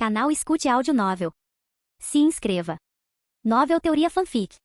Canal Escute Áudio Novel. Se inscreva. Novel Teoria Fanfic.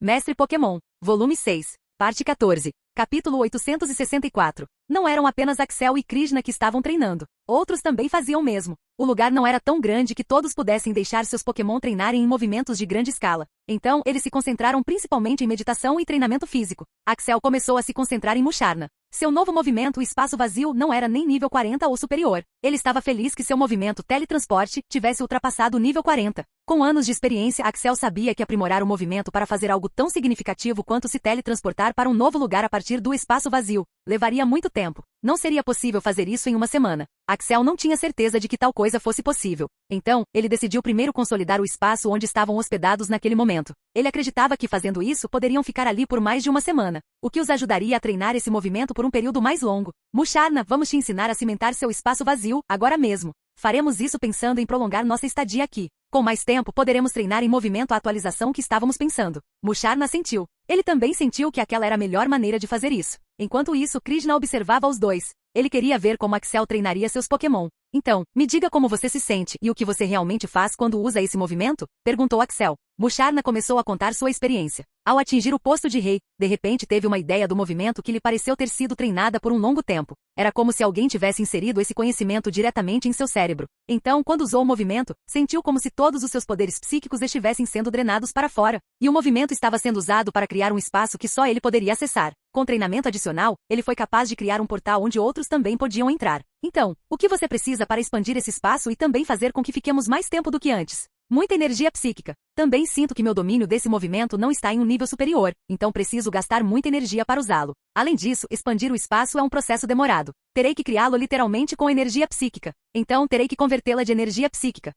Mestre Pokémon, Volume 6, Parte 14, Capítulo 864. Não eram apenas Axel e Krishna que estavam treinando. Outros também faziam o mesmo. O lugar não era tão grande que todos pudessem deixar seus Pokémon treinarem em movimentos de grande escala. Então, eles se concentraram principalmente em meditação e treinamento físico. Axel começou a se concentrar em Musharna. Seu novo movimento, o espaço vazio, não era nem nível 40 ou superior. Ele estava feliz que seu movimento teletransporte tivesse ultrapassado o nível 40. Com anos de experiência, Axel sabia que aprimorar o movimento para fazer algo tão significativo quanto se teletransportar para um novo lugar a partir do espaço vazio levaria muito tempo. Não seria possível fazer isso em uma semana. Axel não tinha certeza de que tal coisa fosse possível. Então, ele decidiu primeiro consolidar o espaço onde estavam hospedados naquele momento. Ele acreditava que fazendo isso poderiam ficar ali por mais de uma semana, o que os ajudaria a treinar esse movimento por um período mais longo. Musharna, vamos te ensinar a cimentar seu espaço vazio, agora mesmo. Faremos isso pensando em prolongar nossa estadia aqui. Com mais tempo, poderemos treinar em movimento a atualização que estávamos pensando. Musharna sentiu. Ele também sentiu que aquela era a melhor maneira de fazer isso. Enquanto isso, Krishna observava os dois. Ele queria ver como Axel treinaria seus Pokémon. Então, me diga como você se sente e o que você realmente faz quando usa esse movimento? Perguntou Axel. Musharna começou a contar sua experiência. Ao atingir o posto de rei, de repente teve uma ideia do movimento que lhe pareceu ter sido treinada por um longo tempo. Era como se alguém tivesse inserido esse conhecimento diretamente em seu cérebro. Então, quando usou o movimento, sentiu como se todos os seus poderes psíquicos estivessem sendo drenados para fora, e o movimento estava sendo usado para criar um espaço que só ele poderia acessar. Com treinamento adicional, ele foi capaz de criar um portal onde outros também podiam entrar. Então, o que você precisa para expandir esse espaço e também fazer com que fiquemos mais tempo do que antes? Muita energia psíquica. Também sinto que meu domínio desse movimento não está em um nível superior, então preciso gastar muita energia para usá-lo. Além disso, expandir o espaço é um processo demorado. Terei que criá-lo literalmente com energia psíquica. Então, terei que convertê-la de energia psíquica.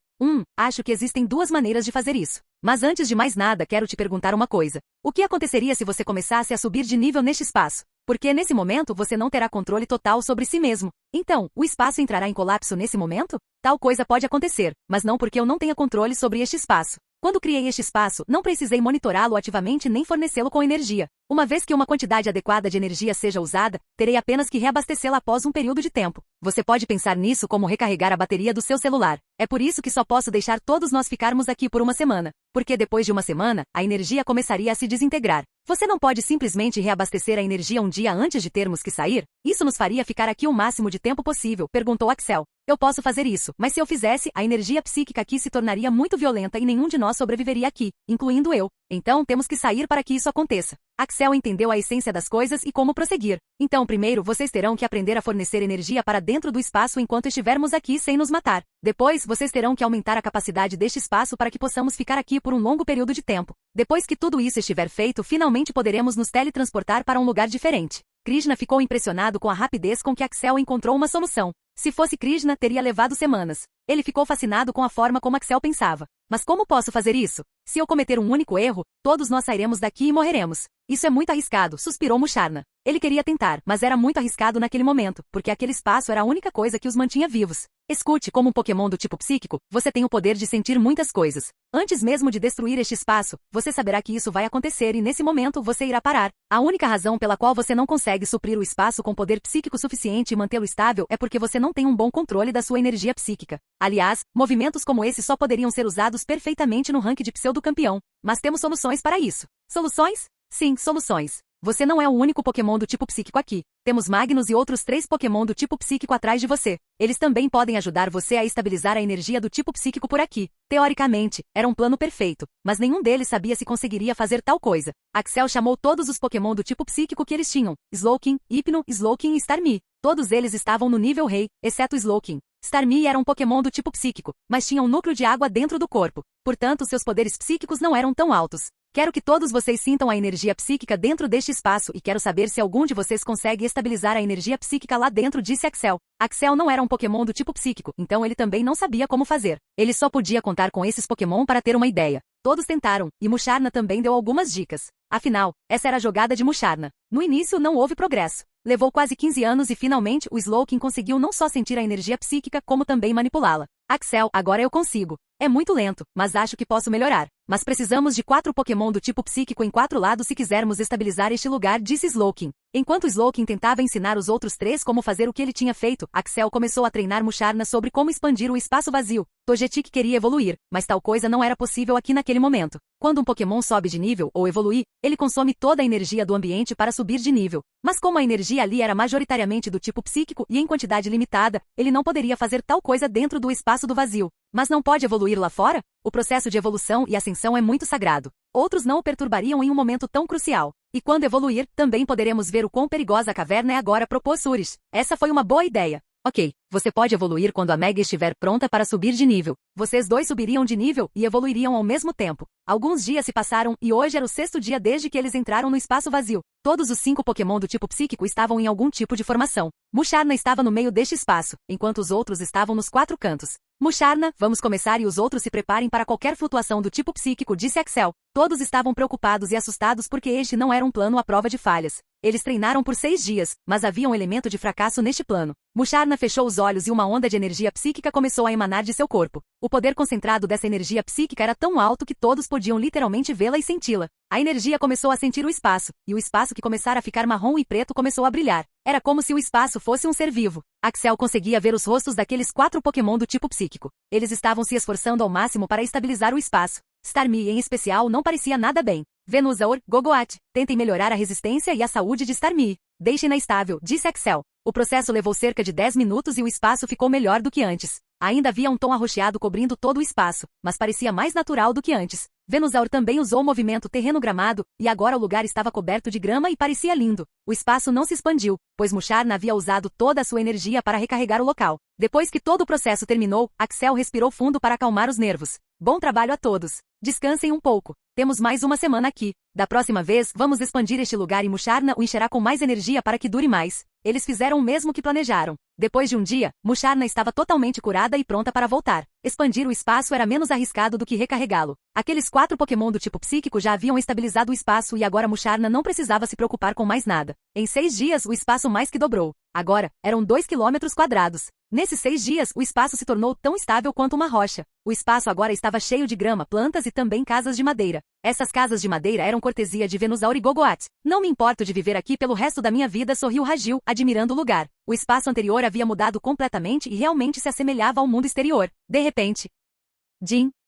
Acho que existem duas maneiras de fazer isso. Mas antes de mais nada, quero te perguntar uma coisa. O que aconteceria se você começasse a subir de nível neste espaço? Porque nesse momento você não terá controle total sobre si mesmo. Então, o espaço entrará em colapso nesse momento? Tal coisa pode acontecer, mas não porque eu não tenha controle sobre este espaço. Quando criei este espaço, não precisei monitorá-lo ativamente nem fornecê-lo com energia. Uma vez que uma quantidade adequada de energia seja usada, terei apenas que reabastecê-la após um período de tempo. Você pode pensar nisso como recarregar a bateria do seu celular. É por isso que só posso deixar todos nós ficarmos aqui por uma semana. Porque depois de uma semana, a energia começaria a se desintegrar. Você não pode simplesmente reabastecer a energia um dia antes de termos que sair? Isso nos faria ficar aqui o máximo de tempo possível, perguntou Axel. Eu posso fazer isso, mas se eu fizesse, a energia psíquica aqui se tornaria muito violenta e nenhum de nós sobreviveria aqui, incluindo eu. Então temos que sair para que isso aconteça. Axel entendeu a essência das coisas e como prosseguir. Então primeiro vocês terão que aprender a fornecer energia para dentro do espaço enquanto estivermos aqui sem nos matar. Depois, vocês terão que aumentar a capacidade deste espaço para que possamos ficar aqui por um longo período de tempo. Depois que tudo isso estiver feito, finalmente poderemos nos teletransportar para um lugar diferente. Krishna ficou impressionado com a rapidez com que Axel encontrou uma solução. Se fosse Krishna, teria levado semanas. Ele ficou fascinado com a forma como Axel pensava. Mas como posso fazer isso? Se eu cometer um único erro, todos nós sairemos daqui e morreremos. Isso é muito arriscado, suspirou Musharna. Ele queria tentar, mas era muito arriscado naquele momento, porque aquele espaço era a única coisa que os mantinha vivos. Escute, como um Pokémon do tipo psíquico, você tem o poder de sentir muitas coisas. Antes mesmo de destruir este espaço, você saberá que isso vai acontecer e nesse momento você irá parar. A única razão pela qual você não consegue suprir o espaço com poder psíquico suficiente e mantê-lo estável é porque você não tem um bom controle da sua energia psíquica. Aliás, movimentos como esse só poderiam ser usados perfeitamente no ranking de pseudo-campeão. Mas temos soluções para isso. Soluções? Sim, soluções. Você não é o único Pokémon do tipo psíquico aqui. Temos Magnus e outros 3 Pokémon do tipo psíquico atrás de você. Eles também podem ajudar você a estabilizar a energia do tipo psíquico por aqui. Teoricamente, era um plano perfeito, mas nenhum deles sabia se conseguiria fazer tal coisa. Axel chamou todos os Pokémon do tipo psíquico que eles tinham. Slowking, Hypno, Slowking e Starmie. Todos eles estavam no nível rei, exceto Slowking. Starmie era um Pokémon do tipo psíquico, mas tinha um núcleo de água dentro do corpo. Portanto, seus poderes psíquicos não eram tão altos. Quero que todos vocês sintam a energia psíquica dentro deste espaço e quero saber se algum de vocês consegue estabilizar a energia psíquica lá dentro, disse Axel. Axel não era um Pokémon do tipo psíquico, então ele também não sabia como fazer. Ele só podia contar com esses Pokémon para ter uma ideia. Todos tentaram, e Musharna também deu algumas dicas. Afinal, essa era a jogada de Musharna. No início não houve progresso. Levou quase 15 anos e finalmente o Slowking conseguiu não só sentir a energia psíquica, como também manipulá-la. Axel, agora eu consigo. É muito lento, mas acho que posso melhorar. Mas precisamos de 4 Pokémon do tipo psíquico em 4 lados se quisermos estabilizar este lugar, disse Slowking. Enquanto Slowking tentava ensinar os outros 3 como fazer o que ele tinha feito, Axel começou a treinar Musharna sobre como expandir o espaço vazio. Togetic queria evoluir, mas tal coisa não era possível aqui naquele momento. Quando um Pokémon sobe de nível ou evoluir, ele consome toda a energia do ambiente para subir de nível. Mas como a energia ali era majoritariamente do tipo psíquico e em quantidade limitada, ele não poderia fazer tal coisa dentro do espaço do vazio. Mas não pode evoluir lá fora? O processo de evolução e ascensão é muito sagrado. Outros não o perturbariam em um momento tão crucial. E quando evoluir, também poderemos ver o quão perigosa a caverna é agora, propôs Surish. Essa foi uma boa ideia. Ok, você pode evoluir quando a Meg estiver pronta para subir de nível. Vocês dois subiriam de nível e evoluiriam ao mesmo tempo. Alguns dias se passaram e hoje era o 6º dia desde que eles entraram no espaço vazio. Todos os 5 Pokémon do tipo psíquico estavam em algum tipo de formação. Musharna estava no meio deste espaço, enquanto os outros estavam nos 4 cantos. Musharna, vamos começar e os outros se preparem para qualquer flutuação do tipo psíquico, disse Axel. Todos estavam preocupados e assustados porque este não era um plano à prova de falhas. Eles treinaram por 6 dias, mas havia um elemento de fracasso neste plano. Musharna fechou os olhos e uma onda de energia psíquica começou a emanar de seu corpo. O poder concentrado dessa energia psíquica era tão alto que todos podiam literalmente vê-la e senti-la. A energia começou a sentir o espaço, e o espaço que começara a ficar marrom e preto começou a brilhar. Era como se o espaço fosse um ser vivo. Axel conseguia ver os rostos daqueles 4 Pokémon do tipo psíquico. Eles estavam se esforçando ao máximo para estabilizar o espaço. Starmie, em especial, não parecia nada bem. Venusaur, Gogoat, tentem melhorar a resistência e a saúde de Starmie. Deixem-na estável, disse Axel. O processo levou cerca de 10 minutos e o espaço ficou melhor do que antes. Ainda havia um tom arroxeado cobrindo todo o espaço, mas parecia mais natural do que antes. Venusaur também usou o movimento terreno gramado, e agora o lugar estava coberto de grama e parecia lindo. O espaço não se expandiu, pois Musharna havia usado toda a sua energia para recarregar o local. Depois que todo o processo terminou, Axel respirou fundo para acalmar os nervos. Bom trabalho a todos. Descansem um pouco. Temos mais uma semana aqui. Da próxima vez, vamos expandir este lugar e Musharna o encherá com mais energia para que dure mais. Eles fizeram o mesmo que planejaram. Depois de um dia, Musharna estava totalmente curada e pronta para voltar. Expandir o espaço era menos arriscado do que recarregá-lo. Aqueles 4 Pokémon do tipo psíquico já haviam estabilizado o espaço e agora Musharna não precisava se preocupar com mais nada. Em 6 dias, o espaço mais que dobrou. Agora, eram 2 km². Nesses 6 dias, o espaço se tornou tão estável quanto uma rocha. O espaço agora estava cheio de grama, plantas e também casas de madeira. Essas casas de madeira eram cortesia de Venusaur e Gogoat. Não me importo de viver aqui pelo resto da minha vida, sorriu Ragil, admirando o lugar. O espaço anterior havia mudado completamente e realmente se assemelhava ao mundo exterior. De repente,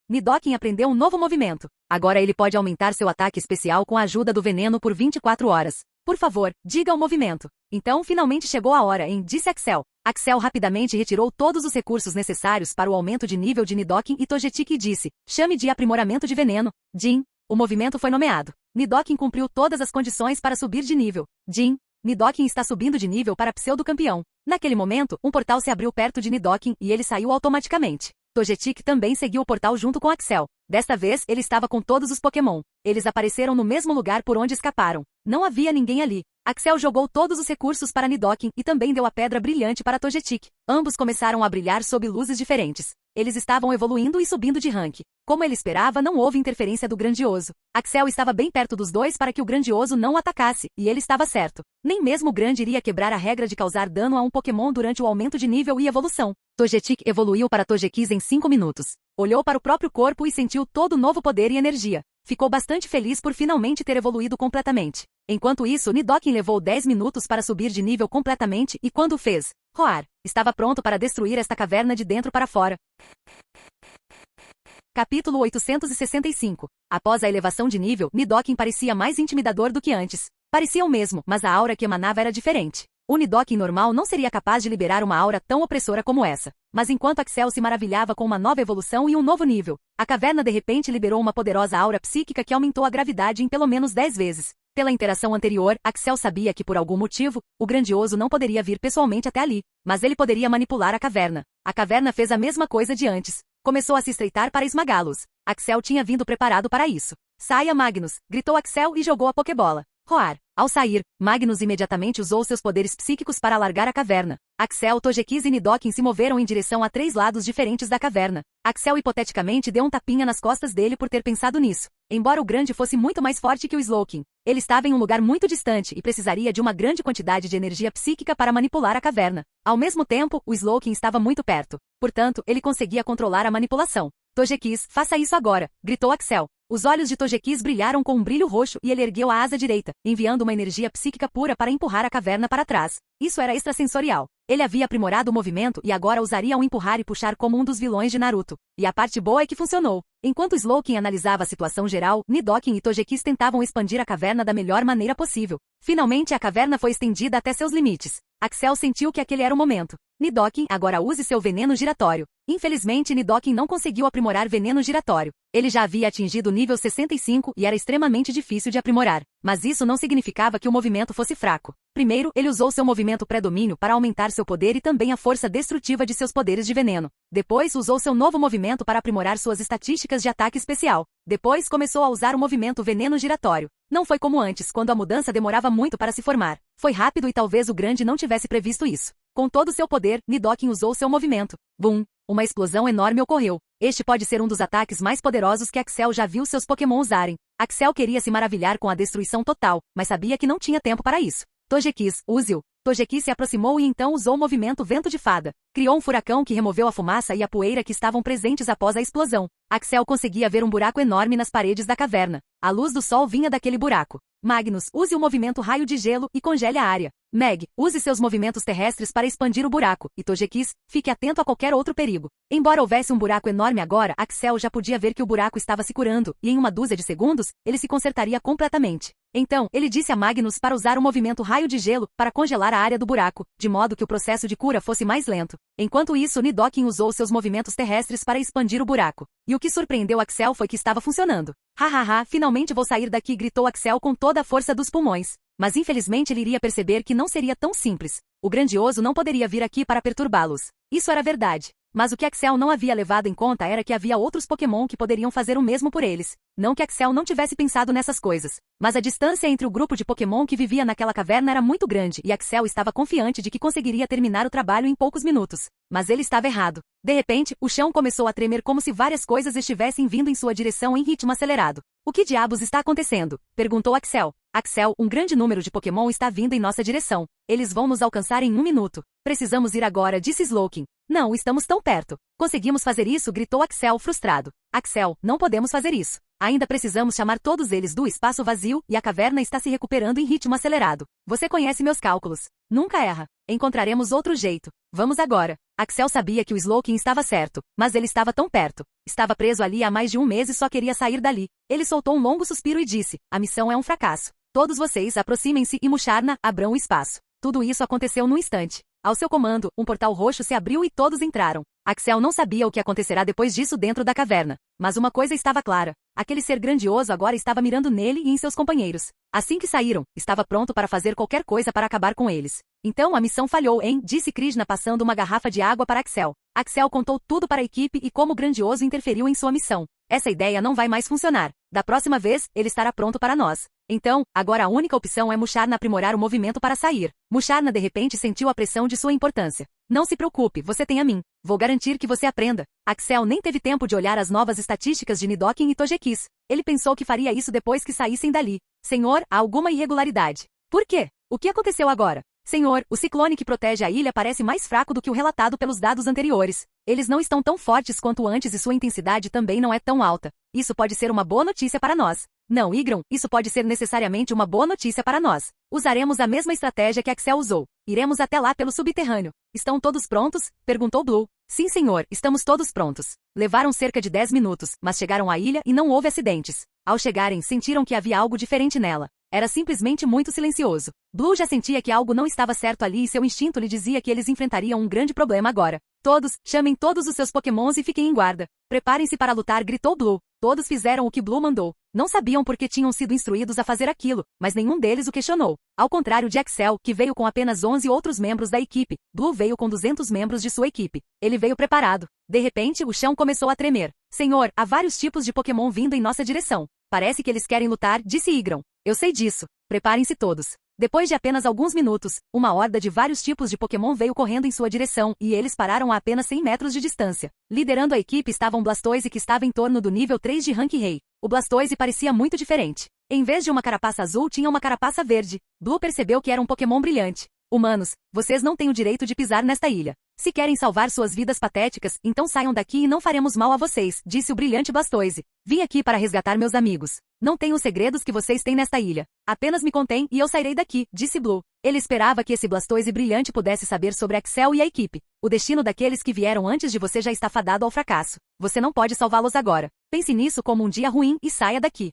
Nidoking aprendeu um novo movimento. Agora ele pode aumentar seu ataque especial com a ajuda do veneno por 24 horas. Por favor, diga o movimento. Então finalmente chegou a hora, disse Axel. Axel rapidamente retirou todos os recursos necessários para o aumento de nível de Nidoking e Togetic e disse, chame de aprimoramento de veneno. O movimento foi nomeado. Nidoking cumpriu todas as condições para subir de nível. Nidoking está subindo de nível para pseudo-campeão. Naquele momento, um portal se abriu perto de Nidoking e ele saiu automaticamente. Togetic também seguiu o portal junto com Axel. Desta vez, ele estava com todos os Pokémon. Eles apareceram no mesmo lugar por onde escaparam. Não havia ninguém ali. Axel jogou todos os recursos para Nidoking e também deu a pedra brilhante para Togetic. Ambos começaram a brilhar sob luzes diferentes. Eles estavam evoluindo e subindo de rank. Como ele esperava, não houve interferência do Grandioso. Axel estava bem perto dos dois para que o Grandioso não o atacasse, e ele estava certo. Nem mesmo o Grande iria quebrar a regra de causar dano a um Pokémon durante o aumento de nível e evolução. Togetic evoluiu para Togekiss em 5 minutos. Olhou para o próprio corpo e sentiu todo o novo poder e energia. Ficou bastante feliz por finalmente ter evoluído completamente. Enquanto isso, Nidoking levou 10 minutos para subir de nível completamente e quando o fez, Roar, estava pronto para destruir esta caverna de dentro para fora. Capítulo 865. Após a elevação de nível, Nidoking parecia mais intimidador do que antes. Parecia o mesmo, mas a aura que emanava era diferente. O Nidoking normal não seria capaz de liberar uma aura tão opressora como essa. Mas enquanto Axel se maravilhava com uma nova evolução e um novo nível, a caverna de repente liberou uma poderosa aura psíquica que aumentou a gravidade em pelo menos 10 vezes. Pela interação anterior, Axel sabia que por algum motivo, o Grandioso não poderia vir pessoalmente até ali, mas ele poderia manipular a caverna. A caverna fez a mesma coisa de antes. Começou a se estreitar para esmagá-los. Axel tinha vindo preparado para isso. Saia, Magnus! Gritou Axel e jogou a Pokébola. Roar. Ao sair, Magnus imediatamente usou seus poderes psíquicos para alargar a caverna. Axel, Togekiss e Nidoking se moveram em direção a 3 lados diferentes da caverna. Axel hipoteticamente deu um tapinha nas costas dele por ter pensado nisso. Embora o Grande fosse muito mais forte que o Slowking, ele estava em um lugar muito distante e precisaria de uma grande quantidade de energia psíquica para manipular a caverna. Ao mesmo tempo, o Slowking estava muito perto. Portanto, ele conseguia controlar a manipulação. Togekiss, faça isso agora! Gritou Axel. Os olhos de Togekiss brilharam com um brilho roxo e ele ergueu a asa direita, enviando uma energia psíquica pura para empurrar a caverna para trás. Isso era extrasensorial. Ele havia aprimorado o movimento e agora usaria um empurrar e puxar como um dos vilões de Naruto. E a parte boa é que funcionou. Enquanto Slowking analisava a situação geral, Nidoking e Togekiss tentavam expandir a caverna da melhor maneira possível. Finalmente a caverna foi estendida até seus limites. Axel sentiu que aquele era o momento. Nidoking, agora use seu veneno giratório. Infelizmente Nidoking não conseguiu aprimorar veneno giratório. Ele já havia atingido o nível 65 e era extremamente difícil de aprimorar. Mas isso não significava que o movimento fosse fraco. Primeiro, ele usou seu movimento pré-domínio para aumentar seu poder e também a força destrutiva de seus poderes de veneno. Depois, usou seu novo movimento para aprimorar suas estatísticas de ataque especial. Depois, começou a usar o movimento veneno giratório. Não foi como antes, quando a mudança demorava muito para se formar. Foi rápido e talvez o Grande não tivesse previsto isso. Com todo seu poder, Nidoking usou seu movimento. Bum! Uma explosão enorme ocorreu. Este pode ser um dos ataques mais poderosos que Axel já viu seus Pokémon usarem. Axel queria se maravilhar com a destruição total, mas sabia que não tinha tempo para isso. Togekiss, use-o. Togekiss se aproximou e então usou o movimento Vento de Fada. Criou um furacão que removeu a fumaça e a poeira que estavam presentes após a explosão. Axel conseguia ver um buraco enorme nas paredes da caverna. A luz do sol vinha daquele buraco. Magnus, use o movimento Raio de Gelo e congele a área. Meg, use seus movimentos terrestres para expandir o buraco. E Togekiss, fique atento a qualquer outro perigo. Embora houvesse um buraco enorme agora, Axel já podia ver que o buraco estava se curando, e em uma dúzia de segundos, ele se consertaria completamente. Então, ele disse a Magnus para usar o movimento Raio de Gelo para congelar a área do buraco, de modo que o processo de cura fosse mais lento. Enquanto isso, Nidoking usou seus movimentos terrestres para expandir o buraco. E o que surpreendeu Axel foi que estava funcionando. Hahaha, finalmente vou sair daqui, gritou Axel com toda a força dos pulmões. Mas infelizmente ele iria perceber que não seria tão simples. O Grandioso não poderia vir aqui para perturbá-los. Isso era verdade. Mas o que Axel não havia levado em conta era que havia outros Pokémon que poderiam fazer o mesmo por eles. Não que Axel não tivesse pensado nessas coisas. Mas a distância entre o grupo de Pokémon que vivia naquela caverna era muito grande e Axel estava confiante de que conseguiria terminar o trabalho em poucos minutos. Mas ele estava errado. De repente, o chão começou a tremer como se várias coisas estivessem vindo em sua direção em ritmo acelerado. O que diabos está acontecendo? Perguntou Axel. Axel, um grande número de Pokémon está vindo em nossa direção. Eles vão nos alcançar em 1 minuto. Precisamos ir agora, disse Slowking. Não, estamos tão perto. Conseguimos fazer isso, gritou Axel frustrado. Axel, não podemos fazer isso. Ainda precisamos chamar todos eles do espaço vazio e a caverna está se recuperando em ritmo acelerado. Você conhece meus cálculos. Nunca erra. Encontraremos outro jeito. Vamos agora. Axel sabia que o Slowking estava certo, mas ele estava tão perto. Estava preso ali há mais de 1 mês e só queria sair dali. Ele soltou um longo suspiro e disse, a missão é um fracasso. Todos vocês aproximem-se e Musharna, abram o espaço. Tudo isso aconteceu num instante. Ao seu comando, um portal roxo se abriu e todos entraram. Axel não sabia o que acontecerá depois disso dentro da caverna. Mas uma coisa estava clara. Aquele ser grandioso agora estava mirando nele e em seus companheiros. Assim que saíram, estava pronto para fazer qualquer coisa para acabar com eles. Então a missão falhou, hein? Disse Krishna passando uma garrafa de água para Axel. Axel contou tudo para a equipe e como o grandioso interferiu em sua missão. Essa ideia não vai mais funcionar. Da próxima vez, ele estará pronto para nós. Então, agora a única opção é Musharna aprimorar o movimento para sair. Musharna de repente sentiu a pressão de sua importância. Não se preocupe, você tem a mim. Vou garantir que você aprenda. Axel nem teve tempo de olhar as novas estatísticas de Nidoking e Togekiss. Ele pensou que faria isso depois que saíssem dali. Senhor, há alguma irregularidade. Por quê? O que aconteceu agora? Senhor, o ciclone que protege a ilha parece mais fraco do que o relatado pelos dados anteriores. Eles não estão tão fortes quanto antes e sua intensidade também não é tão alta. Isso pode ser uma boa notícia para nós. Não, Igron, isso pode ser necessariamente uma boa notícia para nós. Usaremos a mesma estratégia que Axel usou. Iremos até lá pelo subterrâneo. Estão todos prontos? Perguntou Blue. Sim, senhor, estamos todos prontos. Levaram cerca de 10 minutos, mas chegaram à ilha e não houve acidentes. Ao chegarem, sentiram que havia algo diferente nela. Era simplesmente muito silencioso. Blue já sentia que algo não estava certo ali e seu instinto lhe dizia que eles enfrentariam um grande problema agora. Todos, chamem todos os seus Pokémons e fiquem em guarda. Preparem-se para lutar, gritou Blue. Todos fizeram o que Blue mandou. Não sabiam por que tinham sido instruídos a fazer aquilo, mas nenhum deles o questionou. Ao contrário de Axel, que veio com apenas 11 outros membros da equipe, Blue veio com 200 membros de sua equipe. Ele veio preparado. De repente, o chão começou a tremer. Senhor, há vários tipos de Pokémon vindo em nossa direção. Parece que eles querem lutar, disse Igron. Eu sei disso. Preparem-se todos. Depois de apenas alguns minutos, uma horda de vários tipos de Pokémon veio correndo em sua direção, e eles pararam a apenas 100 metros de distância. Liderando a equipe estava um Blastoise que estava em torno do nível 3 de Rank Rei. O Blastoise parecia muito diferente. Em vez de uma carapaça azul, tinha uma carapaça verde. Blue percebeu que era um Pokémon brilhante. Humanos, vocês não têm o direito de pisar nesta ilha. Se querem salvar suas vidas patéticas, então saiam daqui e não faremos mal a vocês, disse o brilhante Blastoise. Vim aqui para resgatar meus amigos. Não tenho os segredos que vocês têm nesta ilha. Apenas me contém e eu sairei daqui, disse Blue. Ele esperava que esse Blastoise brilhante pudesse saber sobre Axel e a equipe. O destino daqueles que vieram antes de você já está fadado ao fracasso. Você não pode salvá-los agora. Pense nisso como um dia ruim e saia daqui.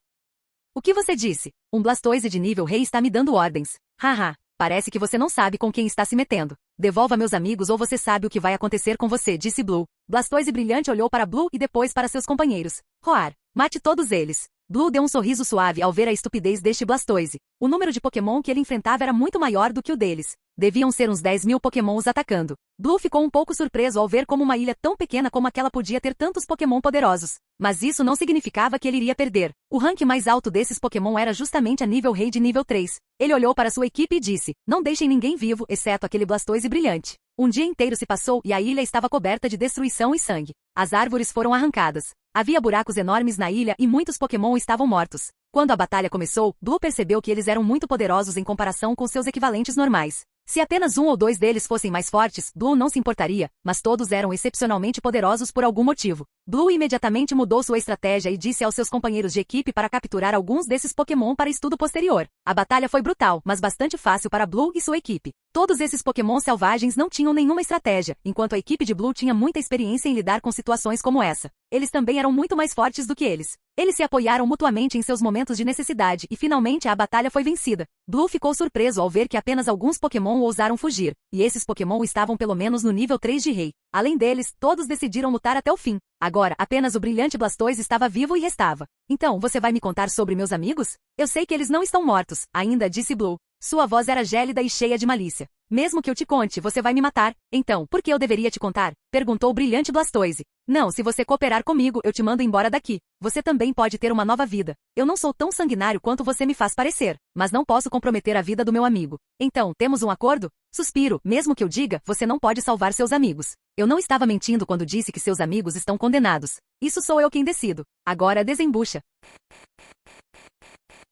O que você disse? Um Blastoise de nível rei está me dando ordens. Haha, parece que você não sabe com quem está se metendo. Devolva meus amigos ou você sabe o que vai acontecer com você, disse Blue. Blastoise brilhante olhou para Blue e depois para seus companheiros. Roar. Mate todos eles. Blue deu um sorriso suave ao ver a estupidez deste Blastoise. O número de Pokémon que ele enfrentava era muito maior do que o deles. Deviam ser uns 10.000 Pokémons atacando. Blue ficou um pouco surpreso ao ver como uma ilha tão pequena como aquela podia ter tantos Pokémon poderosos. Mas isso não significava que ele iria perder. O rank mais alto desses Pokémon era justamente a nível rei de nível 3. Ele olhou para sua equipe e disse, não deixem ninguém vivo, exceto aquele Blastoise brilhante. Um dia inteiro se passou e a ilha estava coberta de destruição e sangue. As árvores foram arrancadas. Havia buracos enormes na ilha e muitos Pokémon estavam mortos. Quando a batalha começou, Blue percebeu que eles eram muito poderosos em comparação com seus equivalentes normais. Se apenas um ou dois deles fossem mais fortes, Blue não se importaria, mas todos eram excepcionalmente poderosos por algum motivo. Blue imediatamente mudou sua estratégia e disse aos seus companheiros de equipe para capturar alguns desses Pokémon para estudo posterior. A batalha foi brutal, mas bastante fácil para Blue e sua equipe. Todos esses Pokémon selvagens não tinham nenhuma estratégia, enquanto a equipe de Blue tinha muita experiência em lidar com situações como essa. Eles também eram muito mais fortes do que eles. Eles se apoiaram mutuamente em seus momentos de necessidade e finalmente a batalha foi vencida. Blue ficou surpreso ao ver que apenas alguns Pokémon ousaram fugir, e esses Pokémon estavam pelo menos no nível 3 de rei. Além deles, todos decidiram lutar até o fim. Agora, apenas o brilhante Blastoise estava vivo e restava. Então, você vai me contar sobre meus amigos? Eu sei que eles não estão mortos, ainda disse Blue. Sua voz era gélida e cheia de malícia. Mesmo que eu te conte, você vai me matar. Então, por que eu deveria te contar? Perguntou o brilhante Blastoise. Não, se você cooperar comigo, eu te mando embora daqui. Você também pode ter uma nova vida. Eu não sou tão sanguinário quanto você me faz parecer, mas não posso comprometer a vida do meu amigo. Então, temos um acordo? Suspiro, mesmo que eu diga, você não pode salvar seus amigos. Eu não estava mentindo quando disse que seus amigos estão condenados. Isso sou eu quem decido. Agora desembucha.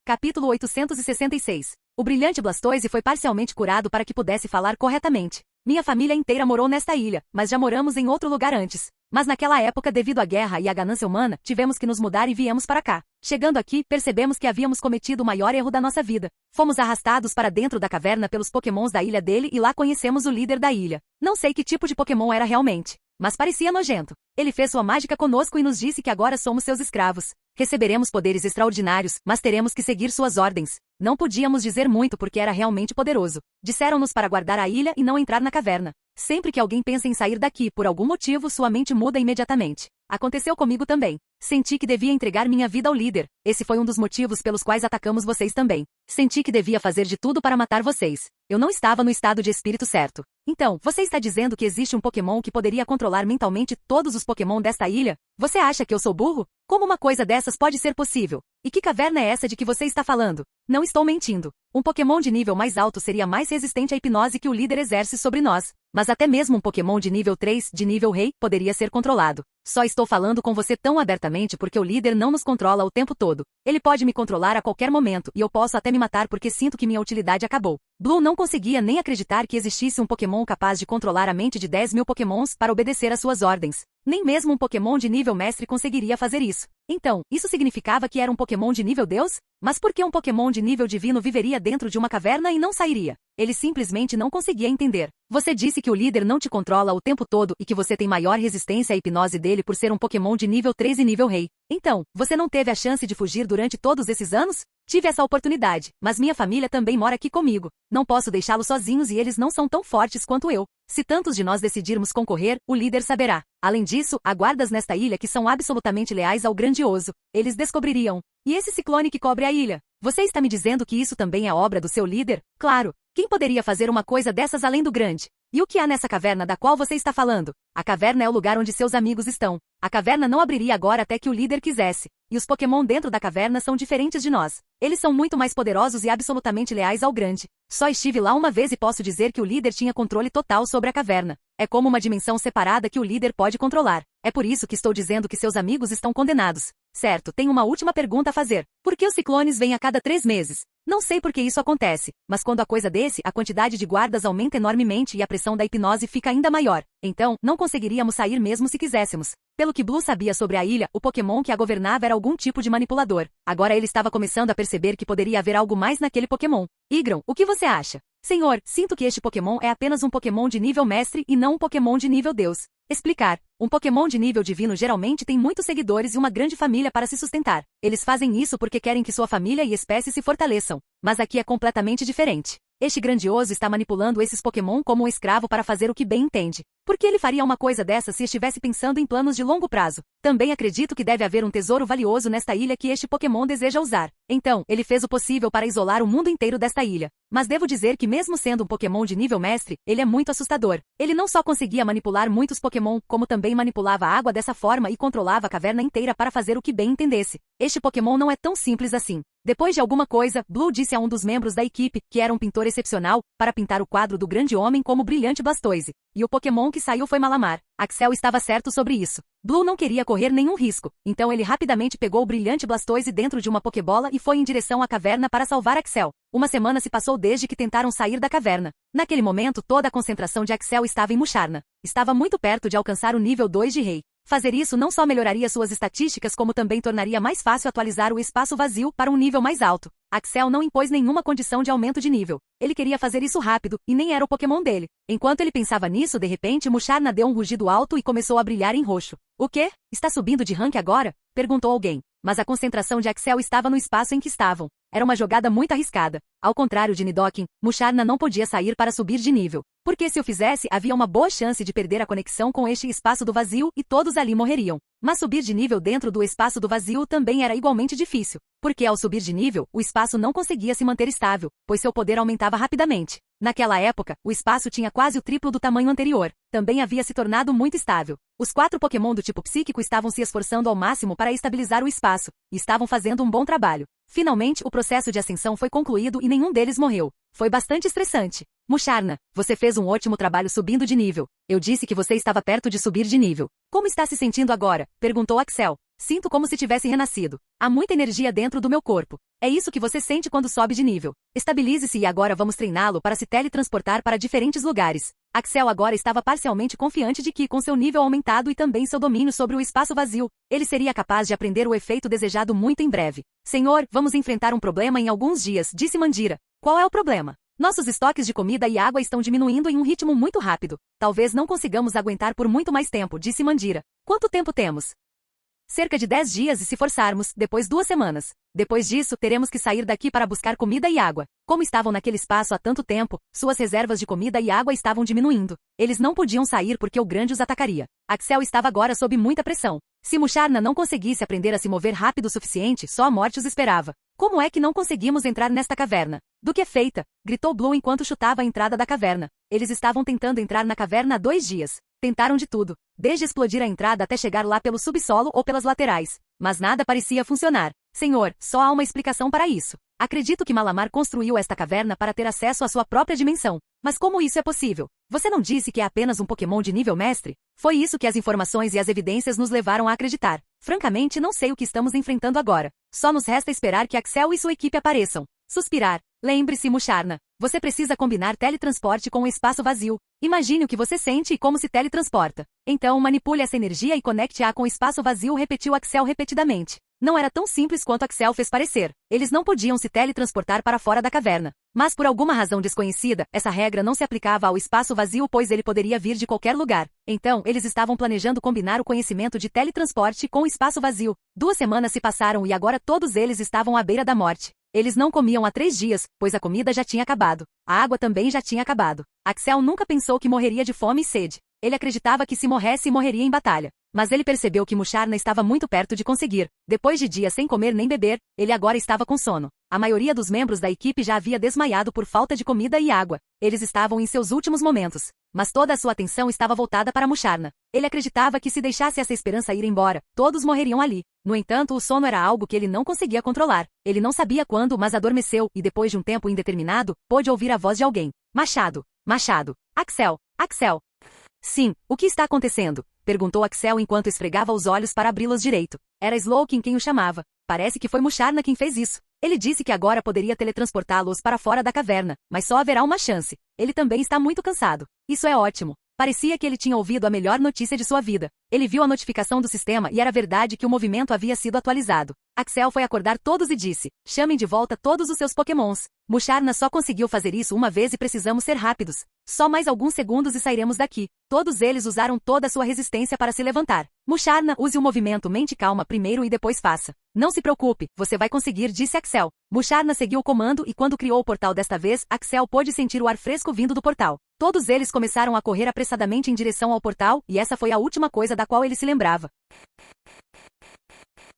Capítulo 866. O brilhante Blastoise foi parcialmente curado para que pudesse falar corretamente. Minha família inteira morou nesta ilha, mas já moramos em outro lugar antes. Mas naquela época, devido à guerra e à ganância humana, tivemos que nos mudar e viemos para cá. Chegando aqui, percebemos que havíamos cometido o maior erro da nossa vida. Fomos arrastados para dentro da caverna pelos Pokémons da ilha dele e lá conhecemos o líder da ilha. Não sei que tipo de Pokémon era realmente, mas parecia nojento. Ele fez sua mágica conosco e nos disse que agora somos seus escravos. Receberemos poderes extraordinários, mas teremos que seguir suas ordens. Não podíamos dizer muito porque era realmente poderoso. Disseram-nos para guardar a ilha e não entrar na caverna. Sempre que alguém pensa em sair daqui por algum motivo, sua mente muda imediatamente. Aconteceu comigo também. Senti que devia entregar minha vida ao líder. Esse foi um dos motivos pelos quais atacamos vocês também. Senti que devia fazer de tudo para matar vocês. Eu não estava no estado de espírito certo. Então, você está dizendo que existe um Pokémon que poderia controlar mentalmente todos os Pokémon desta ilha? Você acha que eu sou burro? Como uma coisa dessas pode ser possível? E que caverna é essa de que você está falando? Não estou mentindo. Um Pokémon de nível mais alto seria mais resistente à hipnose que o líder exerce sobre nós. Mas até mesmo um Pokémon de nível 3, de nível rei, poderia ser controlado. Só estou falando com você tão abertamente porque o líder não nos controla o tempo todo. Ele pode me controlar a qualquer momento e eu posso até me matar porque sinto que minha utilidade acabou. Blue não conseguia nem acreditar que existisse um Pokémon capaz de controlar a mente de 10.000 Pokémons para obedecer às suas ordens. Nem mesmo um Pokémon de nível mestre conseguiria fazer isso. Então, isso significava que era um Pokémon de nível Deus? Mas por que um Pokémon de nível divino viveria dentro de uma caverna e não sairia? Ele simplesmente não conseguia entender. Você disse que o líder não te controla o tempo todo e que você tem maior resistência à hipnose dele por ser um Pokémon de nível 3 e nível rei. Então, você não teve a chance de fugir durante todos esses anos? Tive essa oportunidade, mas minha família também mora aqui comigo. Não posso deixá-los sozinhos e eles não são tão fortes quanto eu. Se tantos de nós decidirmos concorrer, o líder saberá. Além disso, há guardas nesta ilha que são absolutamente leais ao grandioso. Eles descobririam. E esse ciclone que cobre a ilha? Você está me dizendo que isso também é obra do seu líder? Claro. Quem poderia fazer uma coisa dessas além do grande? E o que há nessa caverna da qual você está falando? A caverna é o lugar onde seus amigos estão. A caverna não abriria agora até que o líder quisesse. E os Pokémon dentro da caverna são diferentes de nós. Eles são muito mais poderosos e absolutamente leais ao grande. Só estive lá uma vez e posso dizer que o líder tinha controle total sobre a caverna. É como uma dimensão separada que o líder pode controlar. É por isso que estou dizendo que seus amigos estão condenados. Certo, tenho uma última pergunta a fazer. Por que os ciclones vêm a cada 3 meses? Não sei por que isso acontece, mas quando a coisa desce, a quantidade de guardas aumenta enormemente e a pressão da hipnose fica ainda maior. Então, não conseguiríamos sair mesmo se quiséssemos. Pelo que Blue sabia sobre a ilha, o Pokémon que a governava era algum tipo de manipulador. Agora ele estava começando a perceber que poderia haver algo mais naquele Pokémon. Igron, o que você acha? Senhor, sinto que este Pokémon é apenas um Pokémon de nível mestre e não um Pokémon de nível Deus. Explicar. Um Pokémon de nível divino geralmente tem muitos seguidores e uma grande família para se sustentar. Eles fazem isso porque querem que sua família e espécie se fortaleçam. Mas aqui é completamente diferente. Este grandioso está manipulando esses Pokémon como um escravo para fazer o que bem entende. Por que ele faria uma coisa dessa se estivesse pensando em planos de longo prazo? Também acredito que deve haver um tesouro valioso nesta ilha que este Pokémon deseja usar. Então, ele fez o possível para isolar o mundo inteiro desta ilha. Mas devo dizer que mesmo sendo um Pokémon de nível mestre, ele é muito assustador. Ele não só conseguia manipular muitos Pokémon, como também manipulava a água dessa forma e controlava a caverna inteira para fazer o que bem entendesse. Este Pokémon não é tão simples assim. Depois de alguma coisa, Blue disse a um dos membros da equipe, que era um pintor excepcional, para pintar o quadro do grande homem como brilhante Blastoise. E o Pokémon que saiu foi Malamar. Axel estava certo sobre isso. Blue não queria correr nenhum risco, então ele rapidamente pegou o brilhante Blastoise dentro de uma Pokébola e foi em direção à caverna para salvar Axel. Uma semana se passou desde que tentaram sair da caverna. Naquele momento, toda a concentração de Axel estava em Musharna. Estava muito perto de alcançar o nível 2 de rei. Fazer isso não só melhoraria suas estatísticas como também tornaria mais fácil atualizar o espaço vazio para um nível mais alto. Axel não impôs nenhuma condição de aumento de nível. Ele queria fazer isso rápido, e nem era o Pokémon dele. Enquanto ele pensava nisso, de repente Musharna deu um rugido alto e começou a brilhar em roxo. O quê? Está subindo de rank agora? Perguntou alguém. Mas a concentração de Axel estava no espaço em que estavam. Era uma jogada muito arriscada. Ao contrário de Nidoking, Musharna não podia sair para subir de nível. Porque se o fizesse, havia uma boa chance de perder a conexão com este espaço do vazio e todos ali morreriam. Mas subir de nível dentro do espaço do vazio também era igualmente difícil. Porque ao subir de nível, o espaço não conseguia se manter estável, pois seu poder aumentava rapidamente. Naquela época, o espaço tinha quase o triplo do tamanho anterior. Também havia se tornado muito estável. Os 4 Pokémon do tipo psíquico estavam se esforçando ao máximo para estabilizar o espaço, e estavam fazendo um bom trabalho. Finalmente, o processo de ascensão foi concluído e nenhum deles morreu. Foi bastante estressante. Musharna, você fez um ótimo trabalho subindo de nível. Eu disse que você estava perto de subir de nível. Como está se sentindo agora? Perguntou Axel. Sinto como se tivesse renascido. Há muita energia dentro do meu corpo. É isso que você sente quando sobe de nível. Estabilize-se e agora vamos treiná-lo para se teletransportar para diferentes lugares. Axel agora estava parcialmente confiante de que, com seu nível aumentado e também seu domínio sobre o espaço vazio, ele seria capaz de aprender o efeito desejado muito em breve. Senhor, vamos enfrentar um problema em alguns dias, disse Mandira. Qual é o problema? Nossos estoques de comida e água estão diminuindo em um ritmo muito rápido. Talvez não consigamos aguentar por muito mais tempo, disse Mandira. Quanto tempo temos? Cerca de 10 dias e se forçarmos, depois 2 semanas. Depois disso, teremos que sair daqui para buscar comida e água. Como estavam naquele espaço há tanto tempo, suas reservas de comida e água estavam diminuindo. Eles não podiam sair porque o grande os atacaria. Axel estava agora sob muita pressão. Se Musharna não conseguisse aprender a se mover rápido o suficiente, só a morte os esperava. Como é que não conseguimos entrar nesta caverna? Do que é feita? Gritou Blue enquanto chutava a entrada da caverna. Eles estavam tentando entrar na caverna há 2 dias. Tentaram de tudo, desde explodir a entrada até chegar lá pelo subsolo ou pelas laterais. Mas nada parecia funcionar. Senhor, só há uma explicação para isso. Acredito que Malamar construiu esta caverna para ter acesso à sua própria dimensão. Mas como isso é possível? Você não disse que é apenas um Pokémon de nível mestre? Foi isso que as informações e as evidências nos levaram a acreditar. Francamente, não sei o que estamos enfrentando agora. Só nos resta esperar que Axel e sua equipe apareçam. Suspirar. Lembre-se, Musharna. Você precisa combinar teletransporte com o espaço vazio. Imagine o que você sente e como se teletransporta. Então manipule essa energia e conecte-a com o espaço vazio, repetiu Axel repetidamente. Não era tão simples quanto Axel fez parecer. Eles não podiam se teletransportar para fora da caverna. Mas por alguma razão desconhecida, essa regra não se aplicava ao espaço vazio, pois ele poderia vir de qualquer lugar. Então, eles estavam planejando combinar o conhecimento de teletransporte com o espaço vazio. 2 semanas se passaram e agora todos eles estavam à beira da morte. Eles não comiam há 3 dias, pois a comida já tinha acabado. A água também já tinha acabado. Axel nunca pensou que morreria de fome e sede. Ele acreditava que se morresse, morreria em batalha. Mas ele percebeu que Musharna estava muito perto de conseguir. Depois de dias sem comer nem beber, ele agora estava com sono. A maioria dos membros da equipe já havia desmaiado por falta de comida e água. Eles estavam em seus últimos momentos. Mas toda a sua atenção estava voltada para Musharna. Ele acreditava que se deixasse essa esperança ir embora, todos morreriam ali. No entanto, o sono era algo que ele não conseguia controlar. Ele não sabia quando, mas adormeceu, e depois de um tempo indeterminado, pôde ouvir a voz de alguém. Machado. Machado. Axel. Axel. Sim, o que está acontecendo? Perguntou Axel enquanto esfregava os olhos para abri-los direito. Era Slowking quem o chamava. Parece que foi Musharna quem fez isso. Ele disse que agora poderia teletransportá-los para fora da caverna, mas só haverá uma chance. Ele também está muito cansado. Isso é ótimo. Parecia que ele tinha ouvido a melhor notícia de sua vida. Ele viu a notificação do sistema e era verdade que o movimento havia sido atualizado. Axel foi acordar todos e disse: chamem de volta todos os seus pokémons. Musharna só conseguiu fazer isso uma vez e precisamos ser rápidos. Só mais alguns segundos e sairemos daqui. Todos eles usaram toda a sua resistência para se levantar. Musharna, use o movimento mente calma primeiro e depois faça. Não se preocupe, você vai conseguir, disse Axel. Musharna seguiu o comando e quando criou o portal desta vez, Axel pôde sentir o ar fresco vindo do portal. Todos eles começaram a correr apressadamente em direção ao portal, e essa foi a última coisa da qual ele se lembrava.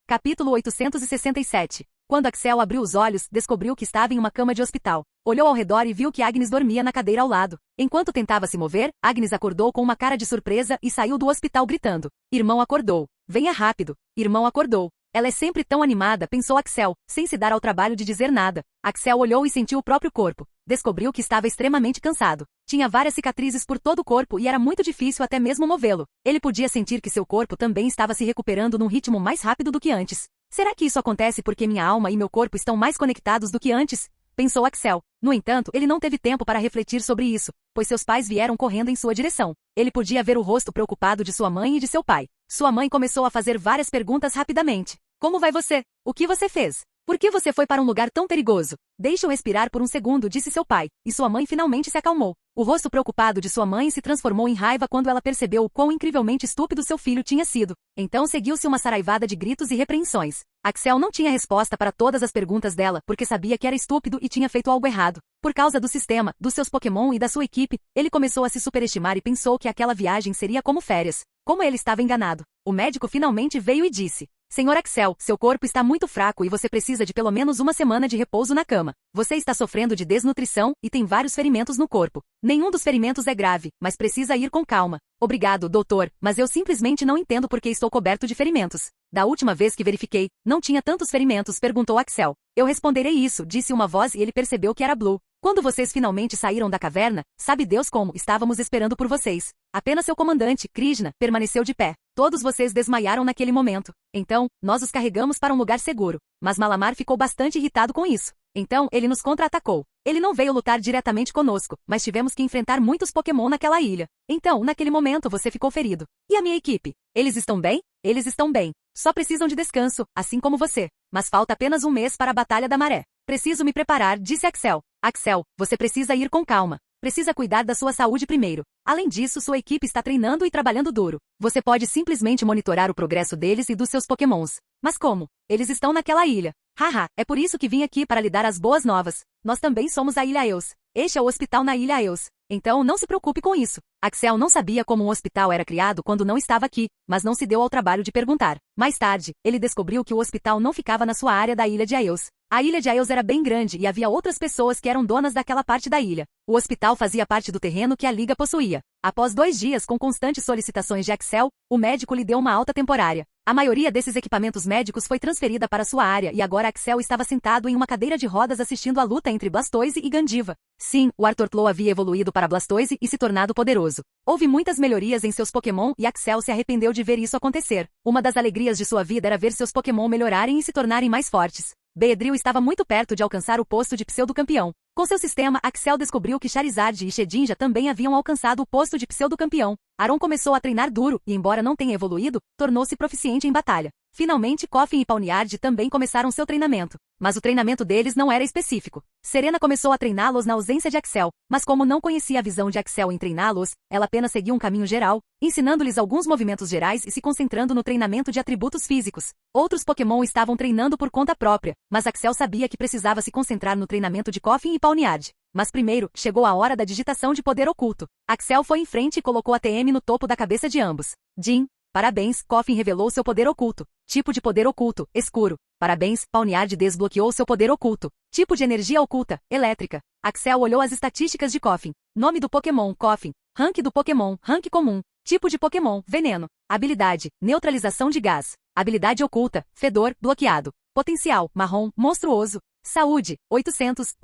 Capítulo 867. Quando Axel abriu os olhos, descobriu que estava em uma cama de hospital. Olhou ao redor e viu que Agnes dormia na cadeira ao lado. Enquanto tentava se mover, Agnes acordou com uma cara de surpresa e saiu do hospital gritando: Irmão acordou. Venha rápido. Irmão acordou. Ela é sempre tão animada, pensou Axel, sem se dar ao trabalho de dizer nada. Axel olhou e sentiu o próprio corpo. Descobriu que estava extremamente cansado. Tinha várias cicatrizes por todo o corpo e era muito difícil até mesmo movê-lo. Ele podia sentir que seu corpo também estava se recuperando num ritmo mais rápido do que antes. Será que isso acontece porque minha alma e meu corpo estão mais conectados do que antes? Pensou Axel. No entanto, ele não teve tempo para refletir sobre isso, pois seus pais vieram correndo em sua direção. Ele podia ver o rosto preocupado de sua mãe e de seu pai. Sua mãe começou a fazer várias perguntas rapidamente. Como vai você? O que você fez? Por que você foi para um lugar tão perigoso? Deixe-o respirar por um segundo, disse seu pai, e sua mãe finalmente se acalmou. O rosto preocupado de sua mãe se transformou em raiva quando ela percebeu o quão incrivelmente estúpido seu filho tinha sido. Então seguiu-se uma saraivada de gritos e repreensões. Axel não tinha resposta para todas as perguntas dela, porque sabia que era estúpido e tinha feito algo errado. Por causa do sistema, dos seus Pokémon e da sua equipe, ele começou a se superestimar e pensou que aquela viagem seria como férias. Como ele estava enganado. O médico finalmente veio e disse: Senhor Axel, seu corpo está muito fraco e você precisa de pelo menos uma semana de repouso na cama. Você está sofrendo de desnutrição e tem vários ferimentos no corpo. Nenhum dos ferimentos é grave, mas precisa ir com calma. Obrigado, doutor, mas eu simplesmente não entendo por que estou coberto de ferimentos. Da última vez que verifiquei, não tinha tantos ferimentos, perguntou Axel. Eu responderei isso, disse uma voz e ele percebeu que era Blue. Quando vocês finalmente saíram da caverna, sabe Deus como, estávamos esperando por vocês. Apenas seu comandante, Krishna, permaneceu de pé. Todos vocês desmaiaram naquele momento. Então, nós os carregamos para um lugar seguro. Mas Malamar ficou bastante irritado com isso. Então, ele nos contra-atacou. Ele não veio lutar diretamente conosco, mas tivemos que enfrentar muitos Pokémon naquela ilha. Então, naquele momento você ficou ferido. E a minha equipe? Eles estão bem? Eles estão bem. Só precisam de descanso, assim como você. Mas falta apenas um mês para a Batalha da Maré. Preciso me preparar, disse Axel. Axel, você precisa ir com calma. Precisa cuidar da sua saúde primeiro. Além disso, sua equipe está treinando e trabalhando duro. Você pode simplesmente monitorar o progresso deles e dos seus Pokémons. Mas como? Eles estão naquela ilha. Haha, é por isso que vim aqui para lhe dar as boas novas. Nós também somos a Ilha Eos. Este é o hospital na Ilha Eos. Então não se preocupe com isso. Axel não sabia como um hospital era criado quando não estava aqui, mas não se deu ao trabalho de perguntar. Mais tarde, ele descobriu que o hospital não ficava na sua área da Ilha de Aeos. A Ilha de Aeos era bem grande e havia outras pessoas que eram donas daquela parte da ilha. O hospital fazia parte do terreno que a Liga possuía. Após 2 dias com constantes solicitações de Axel, o médico lhe deu uma alta temporária. A maioria desses equipamentos médicos foi transferida para sua área e agora Axel estava sentado em uma cadeira de rodas assistindo a luta entre Blastoise e Gandiva. Sim, o Artorclow havia evoluído para Blastoise e se tornado poderoso. Houve muitas melhorias em seus Pokémon e Axel se arrependeu de ver isso acontecer. Uma das alegrias de sua vida era ver seus Pokémon melhorarem e se tornarem mais fortes. Beedrill estava muito perto de alcançar o posto de pseudo-campeão. Com seu sistema, Axel descobriu que Charizard e Shedinja também haviam alcançado o posto de pseudo-campeão. Aron começou a treinar duro e, embora não tenha evoluído, tornou-se proficiente em batalha. Finalmente, Koffing e Pawniard também começaram seu treinamento. Mas o treinamento deles não era específico. Serena começou a treiná-los na ausência de Axel, mas como não conhecia a visão de Axel em treiná-los, ela apenas seguia um caminho geral, ensinando-lhes alguns movimentos gerais e se concentrando no treinamento de atributos físicos. Outros Pokémon estavam treinando por conta própria, mas Axel sabia que precisava se concentrar no treinamento de Koffing e Pawniard. Mas primeiro, chegou a hora da digitação de poder oculto. Axel foi em frente e colocou a TM no topo da cabeça de ambos. Jim. Parabéns, Koffing revelou seu poder oculto. Tipo de poder oculto, escuro. Parabéns, Pawniard desbloqueou seu poder oculto. Tipo de energia oculta, elétrica. Axel olhou as estatísticas de Koffing. Nome do Pokémon, Koffing. Rank do Pokémon, rank comum. Tipo de Pokémon, veneno. Habilidade, neutralização de gás. Habilidade oculta, fedor, bloqueado. Potencial, marrom, monstruoso. Saúde, 800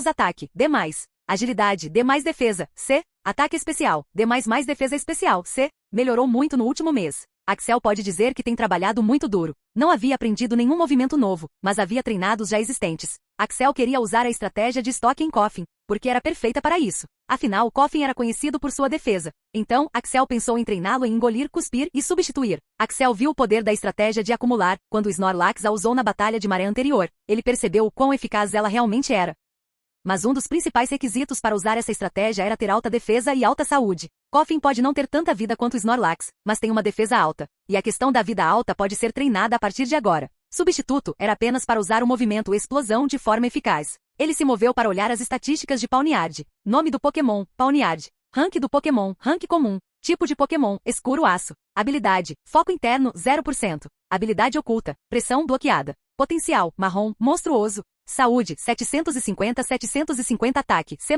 ataque, demais. Agilidade, D mais defesa, C. Ataque especial, D mais defesa especial, C. Melhorou muito no último mês. Axel pode dizer que tem trabalhado muito duro. Não havia aprendido nenhum movimento novo, mas havia treinado os já existentes. Axel queria usar a estratégia de estoque em Coffin, porque era perfeita para isso. Afinal, Coffin era conhecido por sua defesa. Então, Axel pensou em treiná-lo em engolir, cuspir e substituir. Axel viu o poder da estratégia de acumular, quando Snorlax a usou na batalha de maré anterior. Ele percebeu o quão eficaz ela realmente era. Mas um dos principais requisitos para usar essa estratégia era ter alta defesa e alta saúde. Coffin pode não ter tanta vida quanto Snorlax, mas tem uma defesa alta. E a questão da vida alta pode ser treinada a partir de agora. Substituto era apenas para usar o movimento Explosão de forma eficaz. Ele se moveu para olhar as estatísticas de Pawniard. Nome do Pokémon, Pawniard. Rank do Pokémon, Rank comum. Tipo de Pokémon, Escuro Aço. Habilidade, Foco interno, 0%. Habilidade oculta, Pressão bloqueada. Potencial, Marrom, Monstruoso. Saúde, 750 ataque, C+.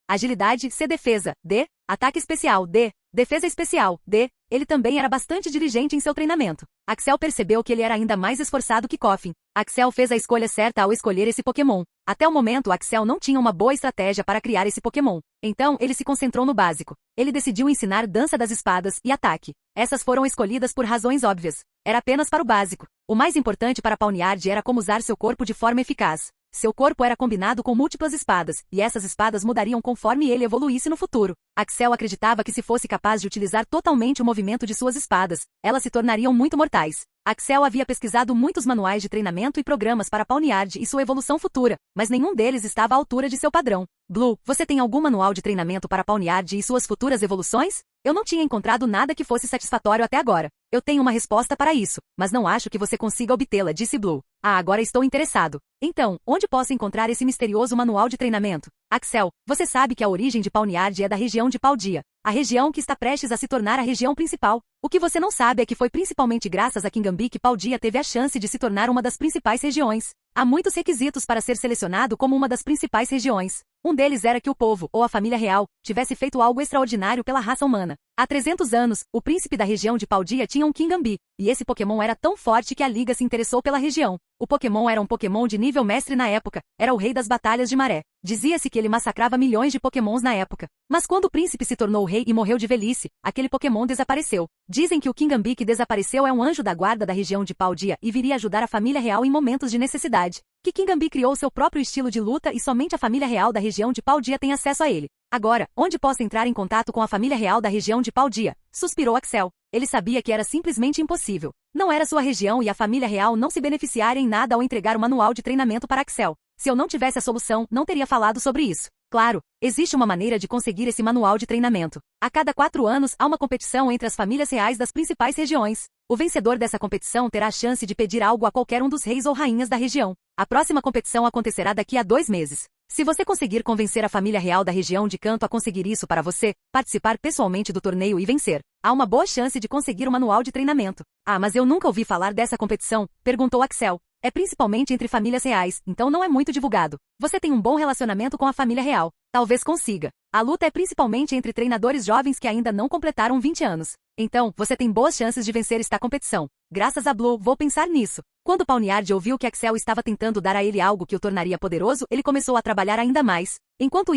Agilidade, C defesa, D. Ataque especial, D. Defesa especial, D. Ele também era bastante diligente em seu treinamento. Axel percebeu que ele era ainda mais esforçado que Coffin. Axel fez a escolha certa ao escolher esse Pokémon. Até o momento, Axel não tinha uma boa estratégia para criar esse Pokémon. Então, ele se concentrou no básico. Ele decidiu ensinar Dança das Espadas e Ataque. Essas foram escolhidas por razões óbvias. Era apenas para o básico. O mais importante para Pawniard era como usar seu corpo de forma eficaz. Seu corpo era combinado com múltiplas espadas, e essas espadas mudariam conforme ele evoluísse no futuro. Axel acreditava que se fosse capaz de utilizar totalmente o movimento de suas espadas, elas se tornariam muito mortais. Axel havia pesquisado muitos manuais de treinamento e programas para Pawniard e sua evolução futura, mas nenhum deles estava à altura de seu padrão. Blue, você tem algum manual de treinamento para Pawniard e suas futuras evoluções? Eu não tinha encontrado nada que fosse satisfatório até agora. Eu tenho uma resposta para isso, mas não acho que você consiga obtê-la, disse Blue. Ah, agora estou interessado. Então, onde posso encontrar esse misterioso manual de treinamento? Axel, você sabe que a origem de Pawniard é da região de Paldea, a região que está prestes a se tornar a região principal. O que você não sabe é que foi principalmente graças a Kingambi que Paldea teve a chance de se tornar uma das principais regiões. Há muitos requisitos para ser selecionado como uma das principais regiões. Um deles era que o povo, ou a família real, tivesse feito algo extraordinário pela raça humana. Há 300 anos, o príncipe da região de Paldea tinha um Kingambi, e esse Pokémon era tão forte que a Liga se interessou pela região. O Pokémon era um Pokémon de nível mestre na época, era o rei das batalhas de maré. Dizia-se que ele massacrava milhões de Pokémons na época. Mas quando o príncipe se tornou rei e morreu de velhice, aquele Pokémon desapareceu. Dizem que o Kingambi que desapareceu é um anjo da guarda da região de Paldea e viria ajudar a família real em momentos de necessidade. Que Kingambi criou seu próprio estilo de luta e somente a família real da região de Paldea tem acesso a ele. Agora, onde posso entrar em contato com a família real da região de Paldea? Suspirou Axel. Ele sabia que era simplesmente impossível. Não era sua região e a família real não se beneficiaria em nada ao entregar o manual de treinamento para Axel. Se eu não tivesse a solução, não teria falado sobre isso. Claro, existe uma maneira de conseguir esse manual de treinamento. A cada 4 anos, há uma competição entre as famílias reais das principais regiões. O vencedor dessa competição terá a chance de pedir algo a qualquer um dos reis ou rainhas da região. A próxima competição acontecerá daqui a 2 meses. Se você conseguir convencer a família real da região de Kanto a conseguir isso para você, participar pessoalmente do torneio e vencer, há uma boa chance de conseguir o manual de treinamento. Ah, mas eu nunca ouvi falar dessa competição, perguntou Axel. É principalmente entre famílias reais, então não é muito divulgado. Você tem um bom relacionamento com a família real. Talvez consiga. A luta é principalmente entre treinadores jovens que ainda não completaram 20 anos. Então, você tem boas chances de vencer esta competição. Graças a Blue, vou pensar nisso. Quando Pawniard ouviu que Axel estava tentando dar a ele algo que o tornaria poderoso, ele começou a trabalhar ainda mais. Enquanto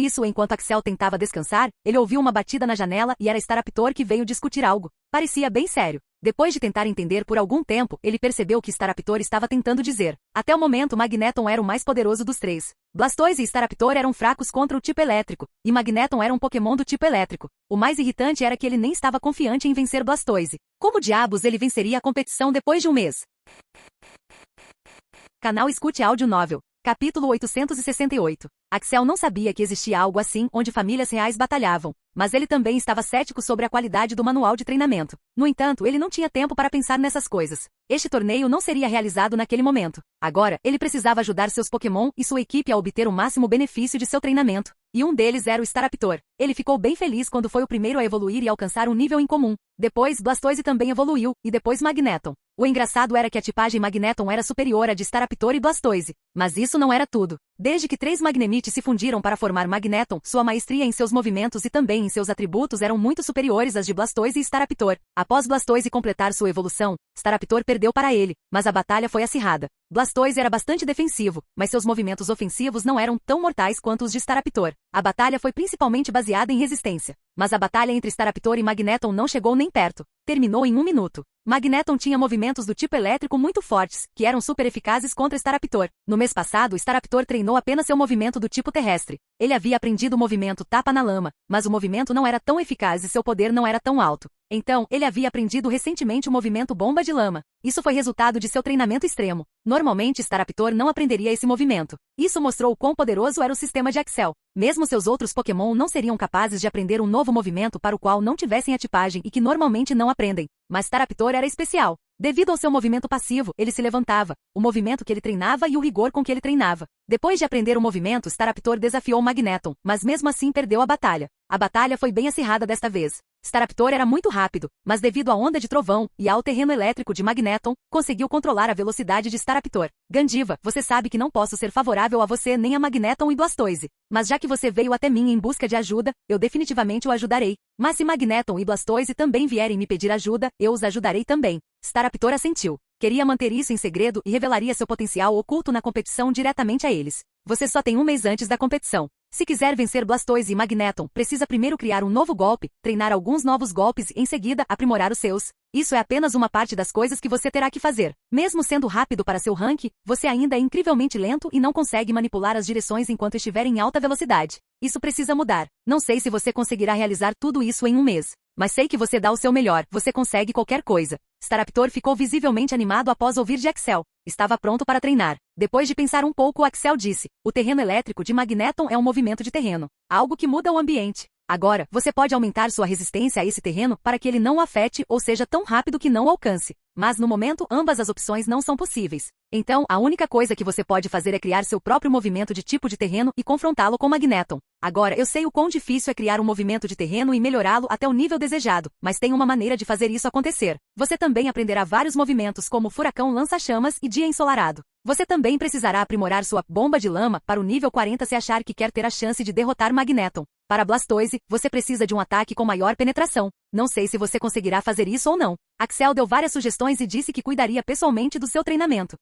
Axel tentava descansar, ele ouviu uma batida na janela e era Staraptor que veio discutir algo. Parecia bem sério. Depois de tentar entender por algum tempo, ele percebeu que Staraptor estava tentando dizer. Até o momento, Magneton era o mais poderoso dos 3. Blastoise e Staraptor eram fracos contra o tipo elétrico, e Magneton era um Pokémon do tipo elétrico. O mais irritante era que ele nem estava confiante em vencer Blastoise. Como diabos ele venceria a competição depois de um mês? Canal Escute Áudio Novel. Capítulo 868. Axel não sabia que existia algo assim onde famílias reais batalhavam, mas ele também estava cético sobre a qualidade do manual de treinamento. No entanto, ele não tinha tempo para pensar nessas coisas. Este torneio não seria realizado naquele momento. Agora, ele precisava ajudar seus Pokémon e sua equipe a obter o máximo benefício de seu treinamento. E um deles era o Staraptor. Ele ficou bem feliz quando foi o primeiro a evoluir e alcançar um nível incomum. Depois, Blastoise também evoluiu, e depois Magneton. O engraçado era que a tipagem Magneton era superior à de Staraptor e Blastoise. Mas isso não era tudo. Desde que 3 Magnemites se fundiram para formar Magneton, sua maestria em seus movimentos e também em seus atributos eram muito superiores às de Blastoise e Staraptor. Após Blastoise completar sua evolução, Staraptor perdeu para ele, mas a batalha foi acirrada. Blastoise era bastante defensivo, mas seus movimentos ofensivos não eram tão mortais quanto os de Staraptor. A batalha foi principalmente baseada em resistência. Mas a batalha entre Staraptor e Magneton não chegou nem perto. Terminou em 1 minuto. Magneton tinha movimentos do tipo elétrico muito fortes, que eram super eficazes contra Staraptor. No mês passado, Staraptor treinou apenas seu movimento do tipo terrestre. Ele havia aprendido o movimento tapa na lama, mas o movimento não era tão eficaz e seu poder não era tão alto. Então, ele havia aprendido recentemente o movimento bomba de lama. Isso foi resultado de seu treinamento extremo. Normalmente, Staraptor não aprenderia esse movimento. Isso mostrou o quão poderoso era o sistema de Axel. Mesmo seus outros Pokémon não seriam capazes de aprender um novo movimento para o qual não tivessem a tipagem e que normalmente não aprendem. Mas Staraptor era especial. Devido ao seu movimento passivo, ele se levantava, o movimento que ele treinava e o rigor com que ele treinava. Depois de aprender o movimento, Staraptor desafiou Magneton, mas mesmo assim perdeu a batalha. A batalha foi bem acirrada desta vez. Staraptor era muito rápido, mas devido à onda de trovão e ao terreno elétrico de Magneton, conseguiu controlar a velocidade de Staraptor. Gandiva, você sabe que não posso ser favorável a você nem a Magneton e Blastoise. Mas já que você veio até mim em busca de ajuda, eu definitivamente o ajudarei. Mas se Magneton e Blastoise também vierem me pedir ajuda, eu os ajudarei também. Staraptor assentiu. Queria manter isso em segredo e revelaria seu potencial oculto na competição diretamente a eles. Você só tem um mês antes da competição. Se quiser vencer Blastoise e Magneton, precisa primeiro criar um novo golpe, treinar alguns novos golpes e em seguida aprimorar os seus. Isso é apenas uma parte das coisas que você terá que fazer. Mesmo sendo rápido para seu rank, você ainda é incrivelmente lento e não consegue manipular as direções enquanto estiver em alta velocidade. Isso precisa mudar. Não sei se você conseguirá realizar tudo isso em um mês. Mas sei que você dá o seu melhor, você consegue qualquer coisa. Staraptor ficou visivelmente animado após ouvir de Axel. Estava pronto para treinar. Depois de pensar um pouco, Axel disse: o terreno elétrico de Magneton é um movimento de terreno. Algo que muda o ambiente. Agora, você pode aumentar sua resistência a esse terreno para que ele não o afete ou seja tão rápido que não o alcance. Mas no momento, ambas as opções não são possíveis. Então, a única coisa que você pode fazer é criar seu próprio movimento de tipo de terreno e confrontá-lo com Magneton. Agora, eu sei o quão difícil é criar um movimento de terreno e melhorá-lo até o nível desejado, mas tem uma maneira de fazer isso acontecer. Você também aprenderá vários movimentos como Furacão Lança-Chamas e Dia Ensolarado. Você também precisará aprimorar sua Bomba de Lama para o nível 40 se achar que quer ter a chance de derrotar Magneton. Para Blastoise, você precisa de um ataque com maior penetração. Não sei se você conseguirá fazer isso ou não. Axel deu várias sugestões e disse que cuidaria pessoalmente do seu treinamento.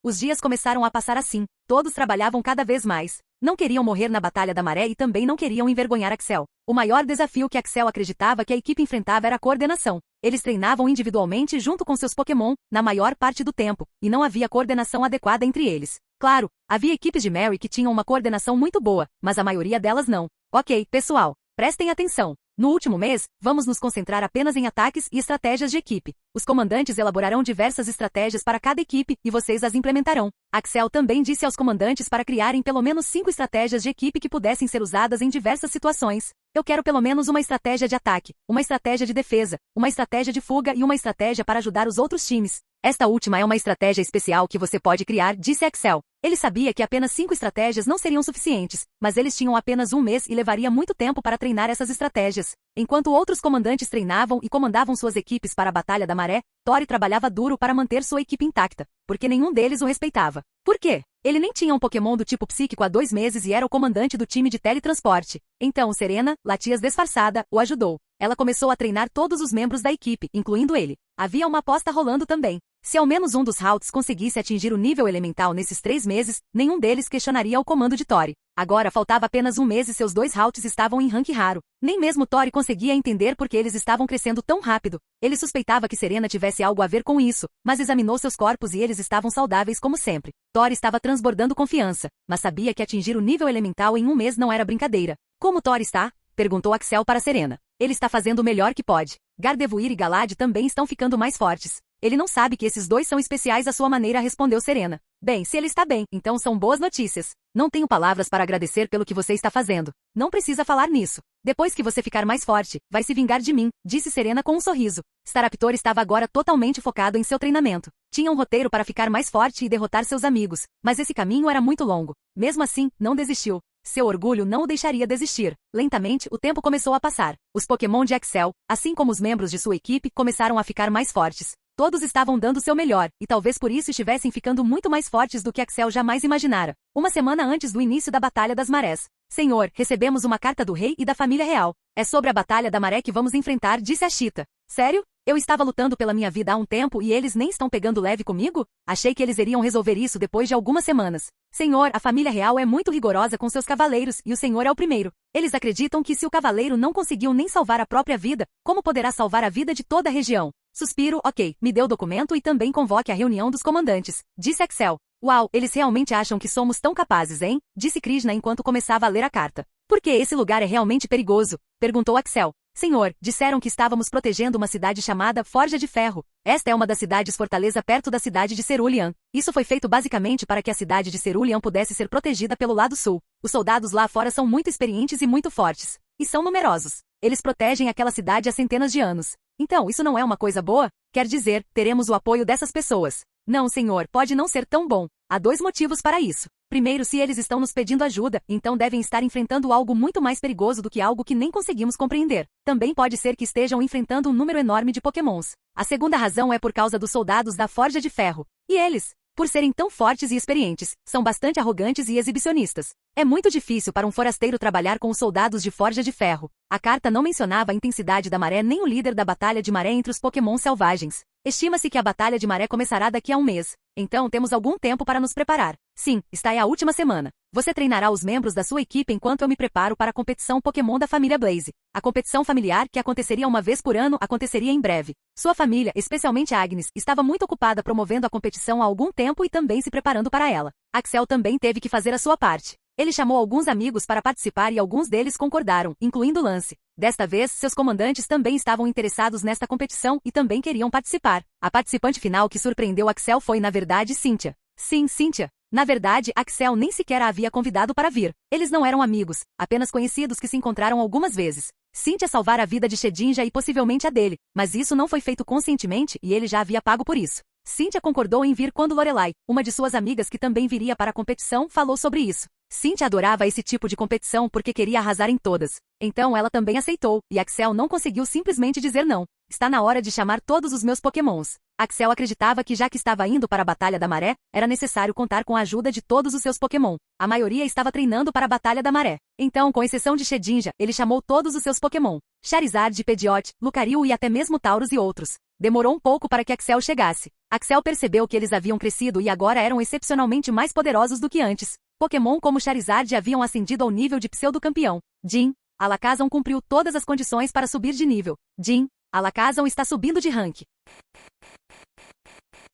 Os dias começaram a passar assim. Todos trabalhavam cada vez mais. Não queriam morrer na Batalha da Maré e também não queriam envergonhar Axel. O maior desafio que Axel acreditava que a equipe enfrentava era a coordenação. Eles treinavam individualmente junto com seus Pokémon, na maior parte do tempo, e não havia coordenação adequada entre eles. Claro, havia equipes de Mary que tinham uma coordenação muito boa, mas a maioria delas não. Ok, pessoal, prestem atenção. No último mês, vamos nos concentrar apenas em ataques e estratégias de equipe. Os comandantes elaborarão diversas estratégias para cada equipe e vocês as implementarão. Axel também disse aos comandantes para criarem pelo menos 5 estratégias de equipe que pudessem ser usadas em diversas situações. Eu quero pelo menos uma estratégia de ataque, uma estratégia de defesa, uma estratégia de fuga e uma estratégia para ajudar os outros times. Esta última é uma estratégia especial que você pode criar, disse Axel. Ele sabia que apenas 5 estratégias não seriam suficientes, mas eles tinham apenas um mês e levaria muito tempo para treinar essas estratégias. Enquanto outros comandantes treinavam e comandavam suas equipes para a Batalha da Maré, Tori trabalhava duro para manter sua equipe intacta, porque nenhum deles o respeitava. Por quê? Ele nem tinha um Pokémon do tipo psíquico há 2 meses e era o comandante do time de teletransporte. Então Serena, Latias disfarçada, o ajudou. Ela começou a treinar todos os membros da equipe, incluindo ele. Havia uma aposta rolando também. Se ao menos um dos Halts conseguisse atingir o nível elemental nesses 3 meses, nenhum deles questionaria o comando de Tori. Agora faltava apenas um mês e seus 2 Halts estavam em rank raro. Nem mesmo Tori conseguia entender por que eles estavam crescendo tão rápido. Ele suspeitava que Serena tivesse algo a ver com isso, mas examinou seus corpos e eles estavam saudáveis como sempre. Tori estava transbordando confiança, mas sabia que atingir o nível elemental em um mês não era brincadeira. Como Tori está? Perguntou Axel para Serena. Ele está fazendo o melhor que pode. Gardevoir e Galad também estão ficando mais fortes. Ele não sabe que esses 2 são especiais à sua maneira, respondeu Serena. Bem, se ele está bem, então são boas notícias. Não tenho palavras para agradecer pelo que você está fazendo. Não precisa falar nisso. Depois que você ficar mais forte, vai se vingar de mim, disse Serena com um sorriso. Staraptor estava agora totalmente focado em seu treinamento. Tinha um roteiro para ficar mais forte e derrotar seus amigos, mas esse caminho era muito longo. Mesmo assim, não desistiu. Seu orgulho não o deixaria desistir. Lentamente, o tempo começou a passar. Os Pokémon de Axel, assim como os membros de sua equipe, começaram a ficar mais fortes. Todos estavam dando seu melhor, e talvez por isso estivessem ficando muito mais fortes do que Axel jamais imaginara. Uma semana antes do início da Batalha das Marés. Senhor, recebemos uma carta do rei e da família real. É sobre a Batalha da Maré que vamos enfrentar, disse a Cheetah. Sério? Eu estava lutando pela minha vida há um tempo e eles nem estão pegando leve comigo? Achei que eles iriam resolver isso depois de algumas semanas. Senhor, a família real é muito rigorosa com seus cavaleiros e o senhor é o primeiro. Eles acreditam que se o cavaleiro não conseguiu nem salvar a própria vida, como poderá salvar a vida de toda a região? Suspiro, ok, me dê o documento e também convoque a reunião dos comandantes, disse Axel. Uau, eles realmente acham que somos tão capazes, hein? Disse Krishna enquanto começava a ler a carta. Por que esse lugar é realmente perigoso? Perguntou Axel. Senhor, disseram que estávamos protegendo uma cidade chamada Forja de Ferro. Esta é uma das cidades fortaleza perto da cidade de Cerulean. Isso foi feito basicamente para que a cidade de Cerulean pudesse ser protegida pelo lado sul. Os soldados lá fora são muito experientes e muito fortes. E são numerosos. Eles protegem aquela cidade há centenas de anos. Então, isso não é uma coisa boa? Quer dizer, teremos o apoio dessas pessoas. Não, senhor, pode não ser tão bom. Há 2 motivos para isso. Primeiro, se eles estão nos pedindo ajuda, então devem estar enfrentando algo muito mais perigoso do que algo que nem conseguimos compreender. Também pode ser que estejam enfrentando um número enorme de pokémons. A segunda razão é por causa dos soldados da Forja de Ferro. E eles, por serem tão fortes e experientes, são bastante arrogantes e exibicionistas. É muito difícil para um forasteiro trabalhar com os soldados de Forja de Ferro. A carta não mencionava a intensidade da maré nem o líder da batalha de maré entre os pokémons selvagens. Estima-se que a batalha de maré começará daqui a um mês. Então temos algum tempo para nos preparar. Sim, está aí a última semana. Você treinará os membros da sua equipe enquanto eu me preparo para a competição Pokémon da família Blaze. A competição familiar, que aconteceria uma vez por ano, aconteceria em breve. Sua família, especialmente Agnes, estava muito ocupada promovendo a competição há algum tempo e também se preparando para ela. Axel também teve que fazer a sua parte. Ele chamou alguns amigos para participar e alguns deles concordaram, incluindo Lance. Desta vez, seus comandantes também estavam interessados nesta competição e também queriam participar. A participante final que surpreendeu Axel foi, na verdade, Cynthia. Sim, Cynthia. Na verdade, Axel nem sequer a havia convidado para vir. Eles não eram amigos, apenas conhecidos que se encontraram algumas vezes. Cynthia salvara a vida de Shedinja e possivelmente a dele, mas isso não foi feito conscientemente e ele já havia pago por isso. Cynthia concordou em vir quando Lorelai, uma de suas amigas que também viria para a competição, falou sobre isso. Cynthia adorava esse tipo de competição porque queria arrasar em todas. Então ela também aceitou, e Axel não conseguiu simplesmente dizer não. Está na hora de chamar todos os meus pokémons. Axel acreditava que já que estava indo para a Batalha da Maré, era necessário contar com a ajuda de todos os seus pokémon. A maioria estava treinando para a Batalha da Maré. Então, com exceção de Shedinja, ele chamou todos os seus pokémon. Charizard, Pidgeot, Lucario e até mesmo Tauros e outros. Demorou um pouco para que Axel chegasse. Axel percebeu que eles haviam crescido e agora eram excepcionalmente mais poderosos do que antes. Pokémon como Charizard haviam ascendido ao nível de pseudo-campeão. Jim, Alakazam cumpriu todas as condições para subir de nível. Jim, Alakazam está subindo de rank.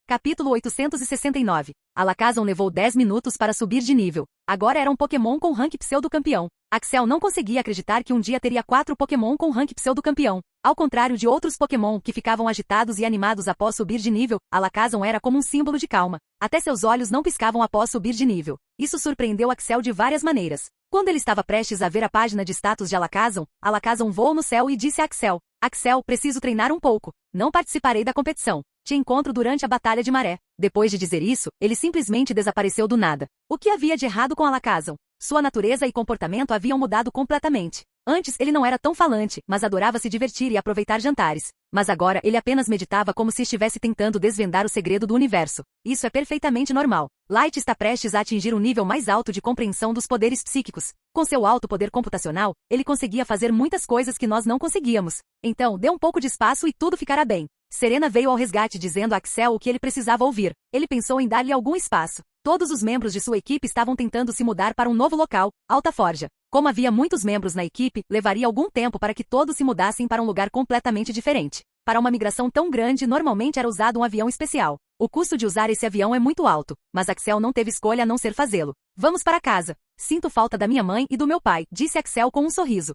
Capítulo 869. Alakazam levou 10 minutos para subir de nível. Agora era um Pokémon com rank pseudo-campeão. Axel não conseguia acreditar que um dia teria 4 Pokémon com rank pseudo-campeão. Ao contrário de outros Pokémon que ficavam agitados e animados após subir de nível, Alakazam era como um símbolo de calma. Até seus olhos não piscavam após subir de nível. Isso surpreendeu Axel de várias maneiras. Quando ele estava prestes a ver a página de status de Alakazam, Alakazam voou no céu e disse a Axel: Axel, preciso treinar um pouco. Não participarei da competição. Te encontro durante a Batalha de Maré. Depois de dizer isso, ele simplesmente desapareceu do nada. O que havia de errado com Alakazam? Sua natureza e comportamento haviam mudado completamente. Antes, ele não era tão falante, mas adorava se divertir e aproveitar jantares. Mas agora, ele apenas meditava como se estivesse tentando desvendar o segredo do universo. Isso é perfeitamente normal. Light está prestes a atingir um nível mais alto de compreensão dos poderes psíquicos. Com seu alto poder computacional, ele conseguia fazer muitas coisas que nós não conseguíamos. Então, dê um pouco de espaço e tudo ficará bem. Serena veio ao resgate dizendo a Axel o que ele precisava ouvir. Ele pensou em dar-lhe algum espaço. Todos os membros de sua equipe estavam tentando se mudar para um novo local, Alta Forja. Como havia muitos membros na equipe, levaria algum tempo para que todos se mudassem para um lugar completamente diferente. Para uma migração tão grande, normalmente era usado um avião especial. O custo de usar esse avião é muito alto, mas Axel não teve escolha a não ser fazê-lo. Vamos para casa. Sinto falta da minha mãe e do meu pai, disse Axel com um sorriso.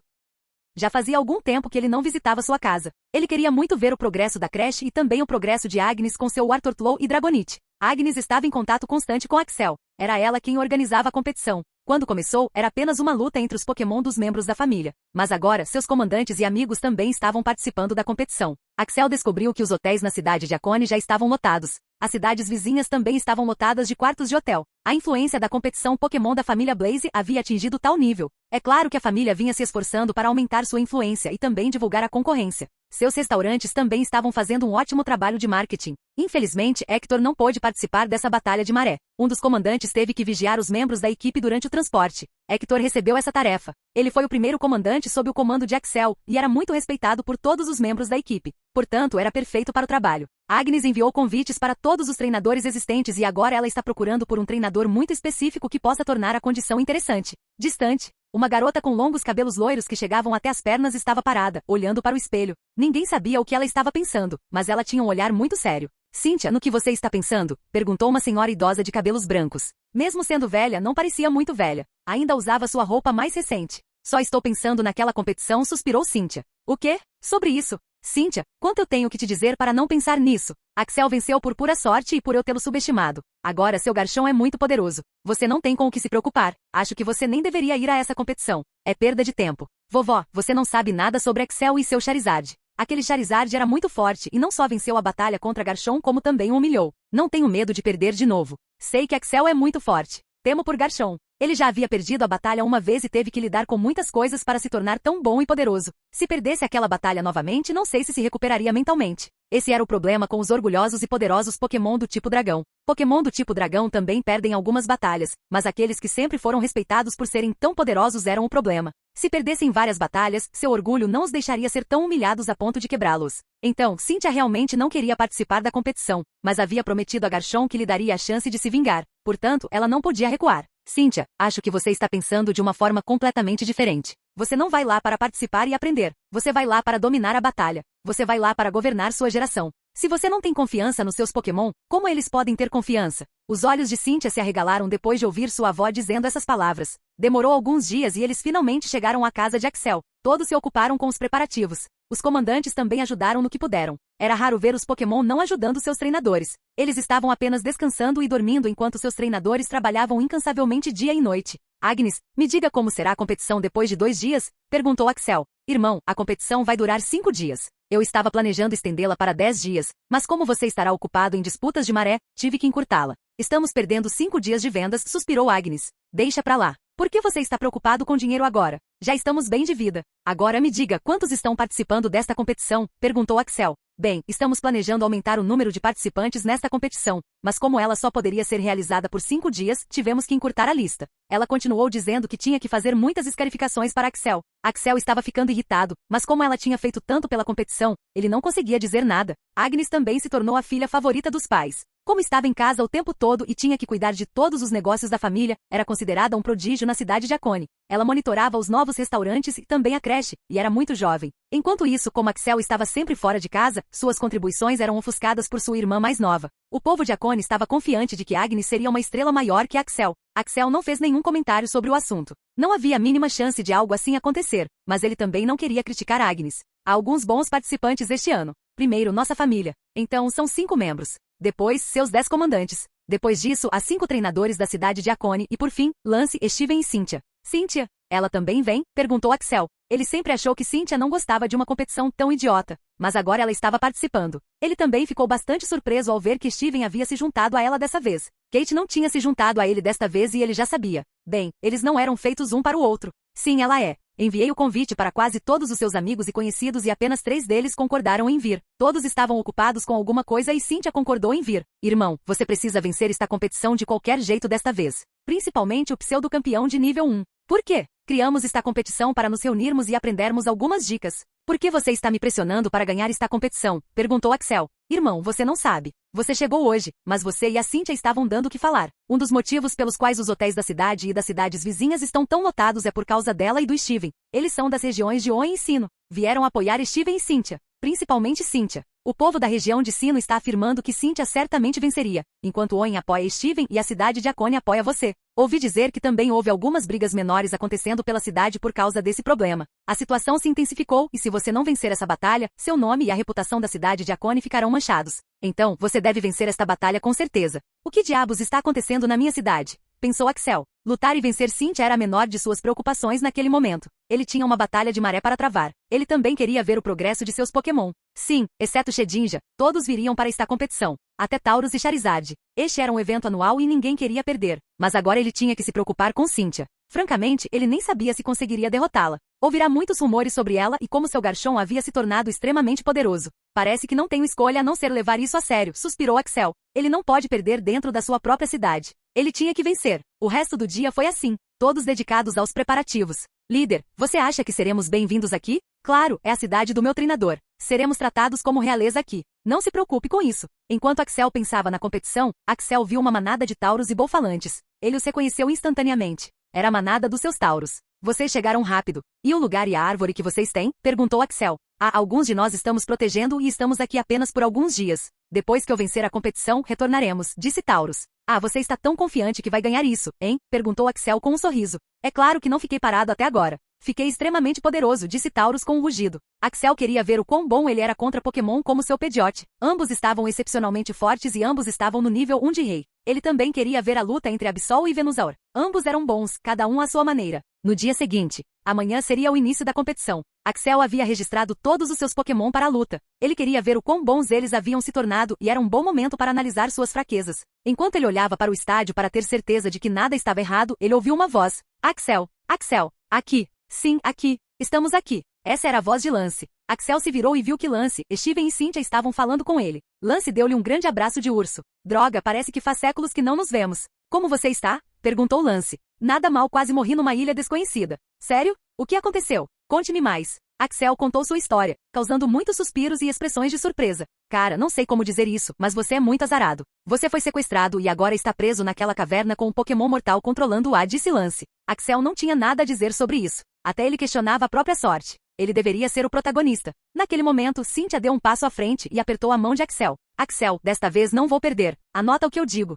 Já fazia algum tempo que ele não visitava sua casa. Ele queria muito ver o progresso da creche e também o progresso de Agnes com seu Wartortlow e Dragonite. Agnes estava em contato constante com Axel. Era ela quem organizava a competição. Quando começou, era apenas uma luta entre os Pokémon dos membros da família. Mas agora, seus comandantes e amigos também estavam participando da competição. Axel descobriu que os hotéis na cidade de Akone já estavam lotados. As cidades vizinhas também estavam lotadas de quartos de hotel. A influência da competição Pokémon da família Blaze havia atingido tal nível. É claro que a família vinha se esforçando para aumentar sua influência e também divulgar a concorrência. Seus restaurantes também estavam fazendo um ótimo trabalho de marketing. Infelizmente, Hector não pôde participar dessa batalha de maré. Um dos comandantes teve que vigiar os membros da equipe durante o transporte. Hector recebeu essa tarefa. Ele foi o primeiro comandante sob o comando de Axel e era muito respeitado por todos os membros da equipe. Portanto, era perfeito para o trabalho. Agnes enviou convites para todos os treinadores existentes e agora ela está procurando por um treinador muito específico que possa tornar a condição interessante. Distante, uma garota com longos cabelos loiros que chegavam até as pernas estava parada, olhando para o espelho. Ninguém sabia o que ela estava pensando, mas ela tinha um olhar muito sério. Cynthia, no que você está pensando? Perguntou uma senhora idosa de cabelos brancos. Mesmo sendo velha, não parecia muito velha. Ainda usava sua roupa mais recente. Só estou pensando naquela competição, suspirou Cynthia. O quê? Sobre isso? Cynthia, quanto eu tenho que te dizer para não pensar nisso? Axel venceu por pura sorte e por eu tê-lo subestimado. Agora seu garçom é muito poderoso. Você não tem com o que se preocupar. Acho que você nem deveria ir a essa competição. É perda de tempo. Vovó, você não sabe nada sobre Axel e seu Charizard. Aquele Charizard era muito forte e não só venceu a batalha contra Garchomp como também o humilhou. Não tenho medo de perder de novo. Sei que Axel é muito forte. Temo por Garchomp. Ele já havia perdido a batalha uma vez e teve que lidar com muitas coisas para se tornar tão bom e poderoso. Se perdesse aquela batalha novamente, não sei se recuperaria mentalmente. Esse era o problema com os orgulhosos e poderosos Pokémon do tipo dragão. Pokémon do tipo dragão também perdem algumas batalhas, mas aqueles que sempre foram respeitados por serem tão poderosos eram o problema. Se perdessem várias batalhas, seu orgulho não os deixaria ser tão humilhados a ponto de quebrá-los. Então, Cynthia realmente não queria participar da competição, mas havia prometido a Garchomp que lhe daria a chance de se vingar. Portanto, ela não podia recuar. Cynthia, acho que você está pensando de uma forma completamente diferente. Você não vai lá para participar e aprender. Você vai lá para dominar a batalha. Você vai lá para governar sua geração. Se você não tem confiança nos seus Pokémon, como eles podem ter confiança? Os olhos de Cynthia se arregalaram depois de ouvir sua avó dizendo essas palavras. Demorou alguns dias e eles finalmente chegaram à casa de Axel. Todos se ocuparam com os preparativos. Os comandantes também ajudaram no que puderam. Era raro ver os Pokémon não ajudando seus treinadores. Eles estavam apenas descansando e dormindo enquanto seus treinadores trabalhavam incansavelmente dia e noite. Agnes, me diga como será a competição depois de 2 dias? Perguntou Axel. Irmão, a competição vai durar 5 dias. Eu estava planejando estendê-la para 10 dias, mas como você estará ocupado em disputas de maré, tive que encurtá-la. Estamos perdendo 5 dias de vendas, suspirou Agnes. Deixa pra lá. Por que você está preocupado com dinheiro agora? Já estamos bem de vida. Agora me diga, quantos estão participando desta competição? Perguntou Axel. Bem, estamos planejando aumentar o número de participantes nesta competição, mas como ela só poderia ser realizada por 5 dias, tivemos que encurtar a lista. Ela continuou dizendo que tinha que fazer muitas escarificações para Axel. Axel estava ficando irritado, mas como ela tinha feito tanto pela competição, ele não conseguia dizer nada. Agnes também se tornou a filha favorita dos pais. Como estava em casa o tempo todo e tinha que cuidar de todos os negócios da família, era considerada um prodígio na cidade de Akone. Ela monitorava os novos restaurantes e também a creche, e era muito jovem. Enquanto isso, como Axel estava sempre fora de casa, suas contribuições eram ofuscadas por sua irmã mais nova. O povo de Akone estava confiante de que Agnes seria uma estrela maior que Axel. Axel não fez nenhum comentário sobre o assunto. Não havia a mínima chance de algo assim acontecer, mas ele também não queria criticar Agnes. Há alguns bons participantes este ano. Primeiro, nossa família. Então, são 5 membros. Depois, seus 10 comandantes. Depois disso, há 5 treinadores da cidade de Akone e, por fim, Lance, Steven e Cynthia. Cynthia, ela também vem? Perguntou Axel. Ele sempre achou que Cynthia não gostava de uma competição tão idiota, mas agora ela estava participando. Ele também ficou bastante surpreso ao ver que Steven havia se juntado a ela dessa vez. Kate não tinha se juntado a ele desta vez e ele já sabia. Bem, eles não eram feitos um para o outro. Sim, ela é. Enviei o convite para quase todos os seus amigos e conhecidos e apenas 3 deles concordaram em vir. Todos estavam ocupados com alguma coisa e Cynthia concordou em vir. Irmão, você precisa vencer esta competição de qualquer jeito desta vez. Principalmente o pseudo-campeão de nível 1. Por quê? Criamos esta competição para nos reunirmos e aprendermos algumas dicas. Por que você está me pressionando para ganhar esta competição? Perguntou Axel. Irmão, você não sabe. Você chegou hoje, mas você e a Cynthia estavam dando o que falar. Um dos motivos pelos quais os hotéis da cidade e das cidades vizinhas estão tão lotados é por causa dela e do Steven. Eles são das regiões de Oen e Sino. Vieram apoiar Steven e Cynthia. Principalmente Cynthia. O povo da região de Sino está afirmando que Cynthia certamente venceria, enquanto Oen apoia Steven e a cidade de Akone apoia você. Ouvi dizer que também houve algumas brigas menores acontecendo pela cidade por causa desse problema. A situação se intensificou e se você não vencer essa batalha, seu nome e a reputação da cidade de Akone ficarão manchados. Então, você deve vencer esta batalha com certeza. O que diabos está acontecendo na minha cidade? Pensou Axel. Lutar e vencer Cynthia era a menor de suas preocupações naquele momento. Ele tinha uma batalha de maré para travar. Ele também queria ver o progresso de seus Pokémon. Sim, exceto Shedinja, todos viriam para esta competição. Até Tauros e Charizard. Este era um evento anual e ninguém queria perder. mas agora ele tinha que se preocupar com Cynthia. Francamente, ele nem sabia se conseguiria derrotá-la. Ouvirá muitos rumores sobre ela e como seu garçom havia se tornado extremamente poderoso. Parece que não tenho escolha a não ser levar isso a sério, suspirou Axel. Ele não pode perder dentro da sua própria cidade. Ele tinha que vencer. O resto do dia foi assim, todos dedicados aos preparativos. Líder, você acha que seremos bem-vindos aqui? Claro, é a cidade do meu treinador. Seremos tratados como realeza aqui. Não se preocupe com isso. Enquanto Axel pensava na competição, Axel viu uma manada de tauros e bolfalantes. Ele os reconheceu instantaneamente. Era a manada dos seus tauros. Vocês chegaram rápido. E o lugar e a árvore que vocês têm? Perguntou Axel. Alguns de nós estamos protegendo e estamos aqui apenas por alguns dias. Depois que eu vencer a competição, retornaremos, disse Taurus. Você está tão confiante que vai ganhar isso, hein? Perguntou Axel com um sorriso. É claro que não fiquei parado até agora. Fiquei extremamente poderoso, disse Taurus com um rugido. Axel queria ver o quão bom ele era contra Pokémon como seu Pidgeot. Ambos estavam excepcionalmente fortes e ambos estavam no nível 1 de rei. Ele também queria ver a luta entre Absol e Venusaur. Ambos eram bons, cada um à sua maneira. No dia seguinte, amanhã seria o início da competição. Axel havia registrado todos os seus Pokémon para a luta. Ele queria ver o quão bons eles haviam se tornado e era um bom momento para analisar suas fraquezas. Enquanto ele olhava para o estádio para ter certeza de que nada estava errado, ele ouviu uma voz. Axel, Axel, aqui. Sim, aqui. Estamos aqui. Essa era a voz de Lance. Axel se virou e viu que Lance, Steven e Cynthia estavam falando com ele. Lance deu-lhe um grande abraço de urso. Droga, parece que faz séculos que não nos vemos. Como você está? Perguntou Lance. Nada mal, quase morri numa ilha desconhecida. Sério? O que aconteceu? Conte-me mais. Axel contou sua história, causando muitos suspiros e expressões de surpresa. Cara, não sei como dizer isso, mas você é muito azarado. Você foi sequestrado e agora está preso naquela caverna com um Pokémon mortal controlando-o, disse Lance. Axel não tinha nada a dizer sobre isso. Até ele questionava a própria sorte. Ele deveria ser o protagonista. Naquele momento, Cynthia deu um passo à frente e apertou a mão de Axel. Axel, desta vez não vou perder. Anota o que eu digo.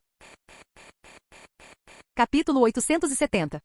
Capítulo 870.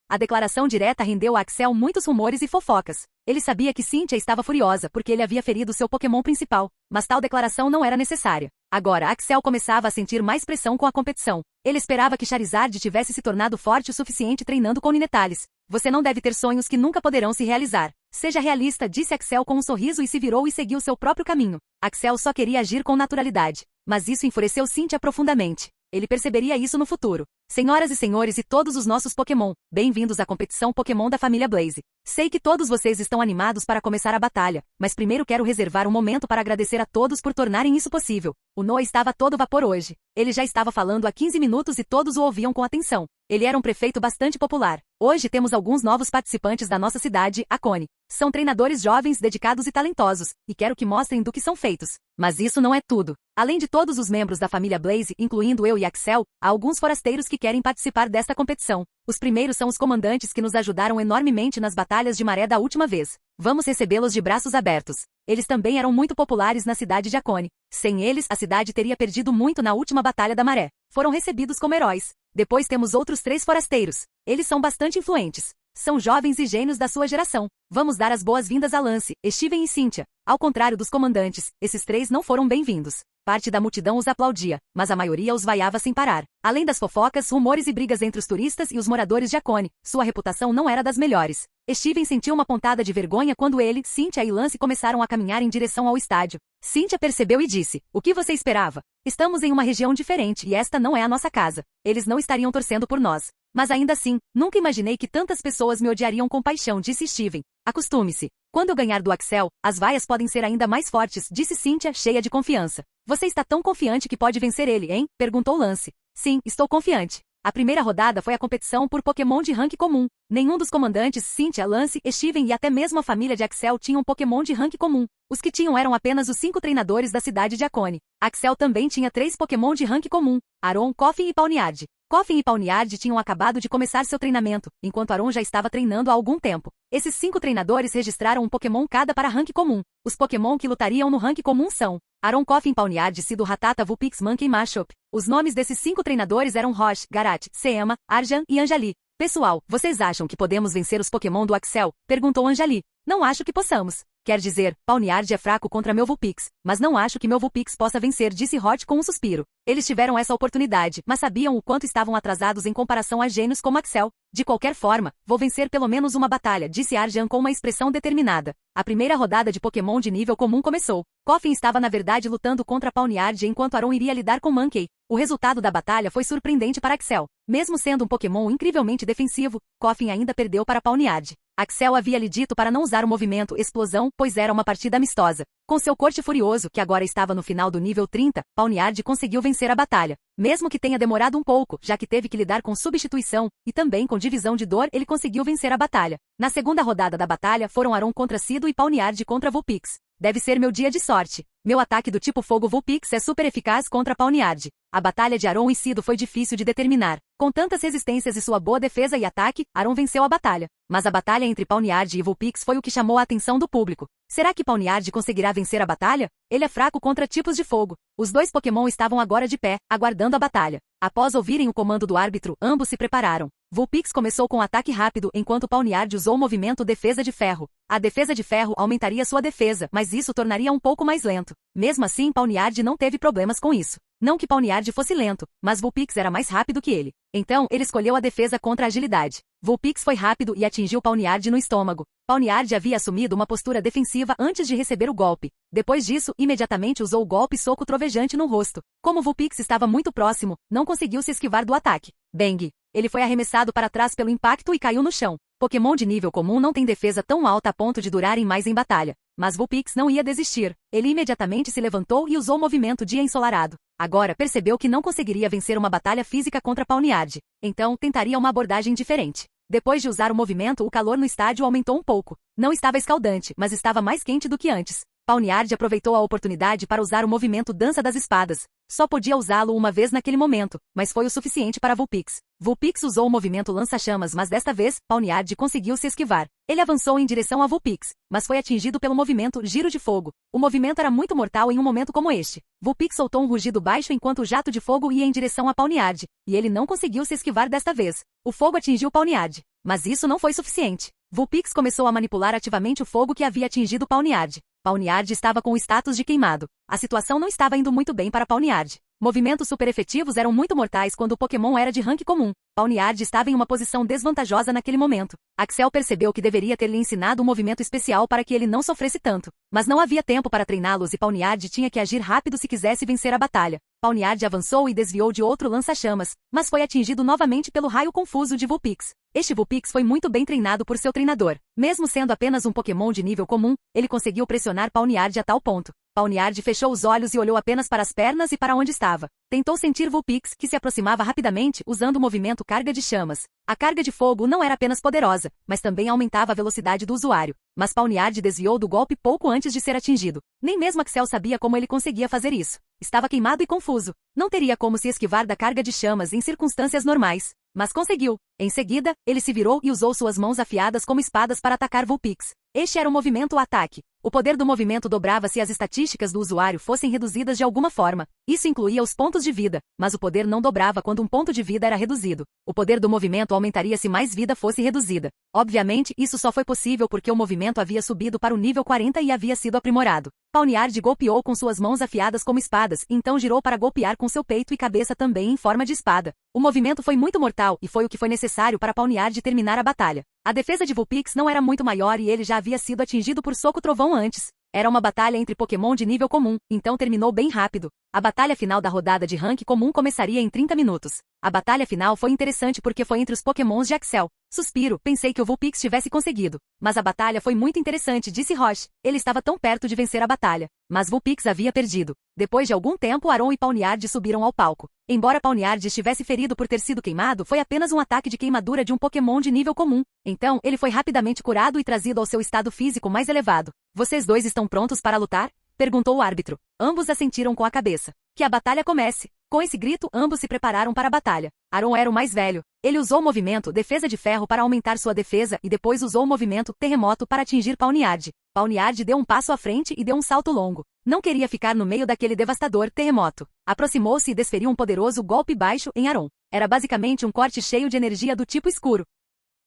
A declaração direta rendeu a Axel muitos rumores e fofocas. Ele sabia que Cynthia estava furiosa porque ele havia ferido seu Pokémon principal, mas tal declaração não era necessária. Agora, Axel começava a sentir mais pressão com a competição. Ele esperava que Charizard tivesse se tornado forte o suficiente treinando com Ninetales. Você não deve ter sonhos que nunca poderão se realizar. Seja realista, disse Axel com um sorriso e se virou e seguiu seu próprio caminho. Axel só queria agir com naturalidade. Mas isso enfureceu Cynthia profundamente. Ele perceberia isso no futuro. Senhoras e senhores e todos os nossos Pokémon, bem-vindos à competição Pokémon da família Blaze. Sei que todos vocês estão animados para começar a batalha, mas primeiro quero reservar um momento para agradecer a todos por tornarem isso possível. O Noah estava a todo vapor hoje. Ele já estava falando há 15 minutos e todos o ouviam com atenção. Ele era um prefeito bastante popular. Hoje temos alguns novos participantes da nossa cidade, Akone. São treinadores jovens, dedicados e talentosos, e quero que mostrem do que são feitos. Mas isso não é tudo. Além de todos os membros da família Blaze, incluindo eu e Axel, há alguns forasteiros que querem participar desta competição. Os primeiros são os comandantes que nos ajudaram enormemente nas batalhas de maré da última vez. Vamos recebê-los de braços abertos. Eles também eram muito populares na cidade de Akone. Sem eles, a cidade teria perdido muito na última batalha da maré. Foram recebidos como heróis. Depois temos outros 3 forasteiros. Eles são bastante influentes. São jovens e gênios da sua geração. Vamos dar as boas-vindas a Lance, Steven e Cynthia. Ao contrário dos comandantes, esses 3 não foram bem-vindos. Parte da multidão os aplaudia, mas a maioria os vaiava sem parar. Além das fofocas, rumores e brigas entre os turistas e os moradores de Akone, sua reputação não era das melhores. Steven sentiu uma pontada de vergonha quando ele, Cynthia e Lance começaram a caminhar em direção ao estádio. Cynthia percebeu e disse, o que você esperava? Estamos em uma região diferente e esta não é a nossa casa. Eles não estariam torcendo por nós. Mas ainda assim, nunca imaginei que tantas pessoas me odiariam com paixão, disse Steven. Acostume-se. Quando eu ganhar do Axel, as vaias podem ser ainda mais fortes, disse Cynthia, cheia de confiança. Você está tão confiante que pode vencer ele, hein? Perguntou Lance. Sim, estou confiante. A primeira rodada foi a competição por Pokémon de rank comum. Nenhum dos comandantes, Cynthia, Lance, Steven e até mesmo a família de Axel tinham Pokémon de rank comum. Os que tinham eram apenas os 5 treinadores da cidade de Akone. Axel também tinha 3 Pokémon de rank comum, Aron, Koffing e Pawniard. Koffing e Pawniard tinham acabado de começar seu treinamento, enquanto Aron já estava treinando há algum tempo. Esses 5 treinadores registraram um Pokémon cada para rank comum. Os Pokémon que lutariam no rank comum são Aron, Koffing, Pawniard, Sido, Rattata, Vulpix, Monkey e Mashop. Os nomes desses 5 treinadores eram Roche, Garat, Seema, Arjan e Anjali. Pessoal, vocês acham que podemos vencer os Pokémon do Axel? Perguntou Anjali. Não acho que possamos. Quer dizer, Pawniard é fraco contra meu Vulpix, mas não acho que meu Vulpix possa vencer, disse Hot com um suspiro. Eles tiveram essa oportunidade, mas sabiam o quanto estavam atrasados em comparação a gênios como Axel. De qualquer forma, vou vencer pelo menos uma batalha, disse Arjan com uma expressão determinada. A primeira rodada de Pokémon de nível comum começou. Koffing estava na verdade lutando contra Pawniard enquanto Aron iria lidar com Mankey. O resultado da batalha foi surpreendente para Axel. Mesmo sendo um Pokémon incrivelmente defensivo, Koffing ainda perdeu para Pawniard. Axel havia lhe dito para não usar o movimento Explosão, pois era uma partida amistosa. Com seu corte furioso, que agora estava no final do nível 30, Pawniard conseguiu vencer a batalha. Mesmo que tenha demorado um pouco, já que teve que lidar com substituição, e também com divisão de dor, ele conseguiu vencer a batalha. Na segunda rodada da batalha foram Aron contra Cido e Pawniard contra Vulpix. Deve ser meu dia de sorte. Meu ataque do tipo fogo Vulpix é super eficaz contra Pawniard. A batalha de Aron e Cido foi difícil de determinar. Com tantas resistências e sua boa defesa e ataque, Aron venceu a batalha. Mas a batalha entre Pawniard e Vulpix foi o que chamou a atenção do público. Será que Pawniard conseguirá vencer a batalha? Ele é fraco contra tipos de fogo. Os dois Pokémon estavam agora de pé, aguardando a batalha. Após ouvirem o comando do árbitro, ambos se prepararam. Vulpix começou com um ataque rápido enquanto Pawniard usou o movimento Defesa de Ferro. A Defesa de Ferro aumentaria sua defesa, mas isso tornaria um pouco mais lento. Mesmo assim, Pawniard não teve problemas com isso. Não que Pawniard fosse lento, mas Vulpix era mais rápido que ele. Então, ele escolheu a defesa contra a agilidade. Vulpix foi rápido e atingiu Pawniard no estômago. Pawniard havia assumido uma postura defensiva antes de receber o golpe. Depois disso, imediatamente usou o golpe soco trovejante no rosto. Como Vulpix estava muito próximo, não conseguiu se esquivar do ataque. Bang! Ele foi arremessado para trás pelo impacto e caiu no chão. Pokémon de nível comum não tem defesa tão alta a ponto de durarem mais em batalha. Mas Vulpix não ia desistir. Ele imediatamente se levantou e usou o movimento Dia Ensolarado. Agora percebeu que não conseguiria vencer uma batalha física contra Pawniard. Então, tentaria uma abordagem diferente. Depois de usar o movimento, o calor no estádio aumentou um pouco. Não estava escaldante, mas estava mais quente do que antes. Pawniard aproveitou a oportunidade para usar o movimento Dança das Espadas. Só podia usá-lo uma vez naquele momento, mas foi o suficiente para Vulpix. Vulpix usou o movimento Lança-Chamas, mas desta vez, Pawniard conseguiu se esquivar. Ele avançou em direção a Vulpix, mas foi atingido pelo movimento Giro de Fogo. O movimento era muito mortal em um momento como este. Vulpix soltou um rugido baixo enquanto o jato de fogo ia em direção a Pawniard, e ele não conseguiu se esquivar desta vez. O fogo atingiu Pawniard, mas isso não foi suficiente. Vulpix começou a manipular ativamente o fogo que havia atingido Pawniard. Pawniard estava com o status de queimado. A situação não estava indo muito bem para Pawniard. Movimentos super efetivos eram muito mortais quando o Pokémon era de rank comum. Pawniard estava em uma posição desvantajosa naquele momento. Axel percebeu que deveria ter lhe ensinado um movimento especial para que ele não sofresse tanto. Mas não havia tempo para treiná-los e Pawniard tinha que agir rápido se quisesse vencer a batalha. Pawniard avançou e desviou de outro lança-chamas, mas foi atingido novamente pelo raio confuso de Vulpix. Este Vulpix foi muito bem treinado por seu treinador. Mesmo sendo apenas um Pokémon de nível comum, ele conseguiu pressionar Pawniard a tal ponto. Pawniard fechou os olhos e olhou apenas para as pernas e para onde estava. Tentou sentir Vulpix, que se aproximava rapidamente usando o movimento Carga de Chamas. A carga de fogo não era apenas poderosa, mas também aumentava a velocidade do usuário. Mas Pawniard desviou do golpe pouco antes de ser atingido. Nem mesmo Axel sabia como ele conseguia fazer isso. Estava queimado e confuso. Não teria como se esquivar da carga de chamas em circunstâncias normais. Mas conseguiu. Em seguida, ele se virou e usou suas mãos afiadas como espadas para atacar Vulpix. Este era o movimento ataque. O poder do movimento dobrava se as estatísticas do usuário fossem reduzidas de alguma forma. Isso incluía os pontos de vida, mas o poder não dobrava quando um ponto de vida era reduzido. O poder do movimento aumentaria se mais vida fosse reduzida. Obviamente, isso só foi possível porque o movimento havia subido para o nível 40 e havia sido aprimorado. Pawniard golpeou com suas mãos afiadas como espadas, então girou para golpear com seu peito e cabeça também em forma de espada. O movimento foi muito mortal e foi o que foi necessário para Pawniard terminar a batalha. A defesa de Vulpix não era muito maior e ele já havia sido atingido por soco trovão antes. Era uma batalha entre Pokémon de nível comum, então terminou bem rápido. A batalha final da rodada de rank comum começaria em 30 minutos. A batalha final foi interessante porque foi entre os Pokémons de Axel. Suspiro, pensei que o Vulpix tivesse conseguido. Mas a batalha foi muito interessante, disse Roche. Ele estava tão perto de vencer a batalha. Mas Vulpix havia perdido. Depois de algum tempo, Aron e Pawniard subiram ao palco. Embora Pawniard estivesse ferido por ter sido queimado, foi apenas um ataque de queimadura de um Pokémon de nível comum. Então, ele foi rapidamente curado e trazido ao seu estado físico mais elevado. Vocês dois estão prontos para lutar? Perguntou o árbitro. Ambos assentiram com a cabeça. Que a batalha comece. Com esse grito, ambos se prepararam para a batalha. Aron era o mais velho. Ele usou o movimento Defesa de Ferro para aumentar sua defesa e depois usou o movimento Terremoto para atingir Pawniard. Pawniard deu um passo à frente e deu um salto longo. Não queria ficar no meio daquele devastador terremoto. Aproximou-se e desferiu um poderoso golpe baixo em Aron. Era basicamente um corte cheio de energia do tipo escuro.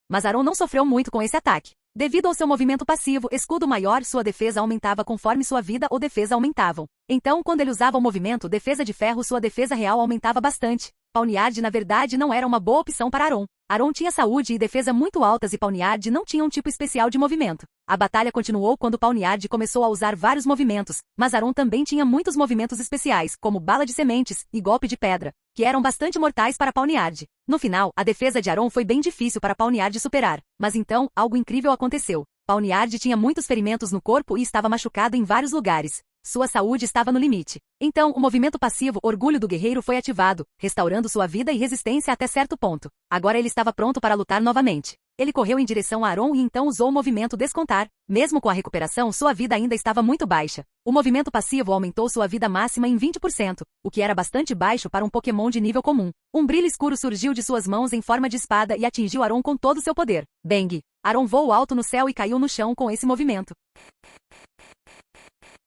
Mas Aron não sofreu muito com esse ataque. Devido ao seu movimento passivo, escudo maior, sua defesa aumentava conforme sua vida ou defesa aumentavam. Então, quando ele usava o movimento defesa de ferro, sua defesa real aumentava bastante. Pawniard na verdade não era uma boa opção para Aron. Aron tinha saúde e defesa muito altas e Pawniard não tinha um tipo especial de movimento. A batalha continuou quando Pawniard começou a usar vários movimentos, mas Aron também tinha muitos movimentos especiais, como bala de sementes e golpe de pedra, que eram bastante mortais para Pawniard. No final, a defesa de Aron foi bem difícil para Pawniard superar, mas então, algo incrível aconteceu. Pawniard tinha muitos ferimentos no corpo e estava machucado em vários lugares. Sua saúde estava no limite. Então, o movimento passivo Orgulho do Guerreiro foi ativado, restaurando sua vida e resistência até certo ponto. Agora ele estava pronto para lutar novamente. Ele correu em direção a Aron e então usou o movimento Descontar. Mesmo com a recuperação, sua vida ainda estava muito baixa. O movimento passivo aumentou sua vida máxima em 20%, o que era bastante baixo para um Pokémon de nível comum. Um brilho escuro surgiu de suas mãos em forma de espada e atingiu Aron com todo seu poder. Bang! Aron voou alto no céu e caiu no chão com esse movimento.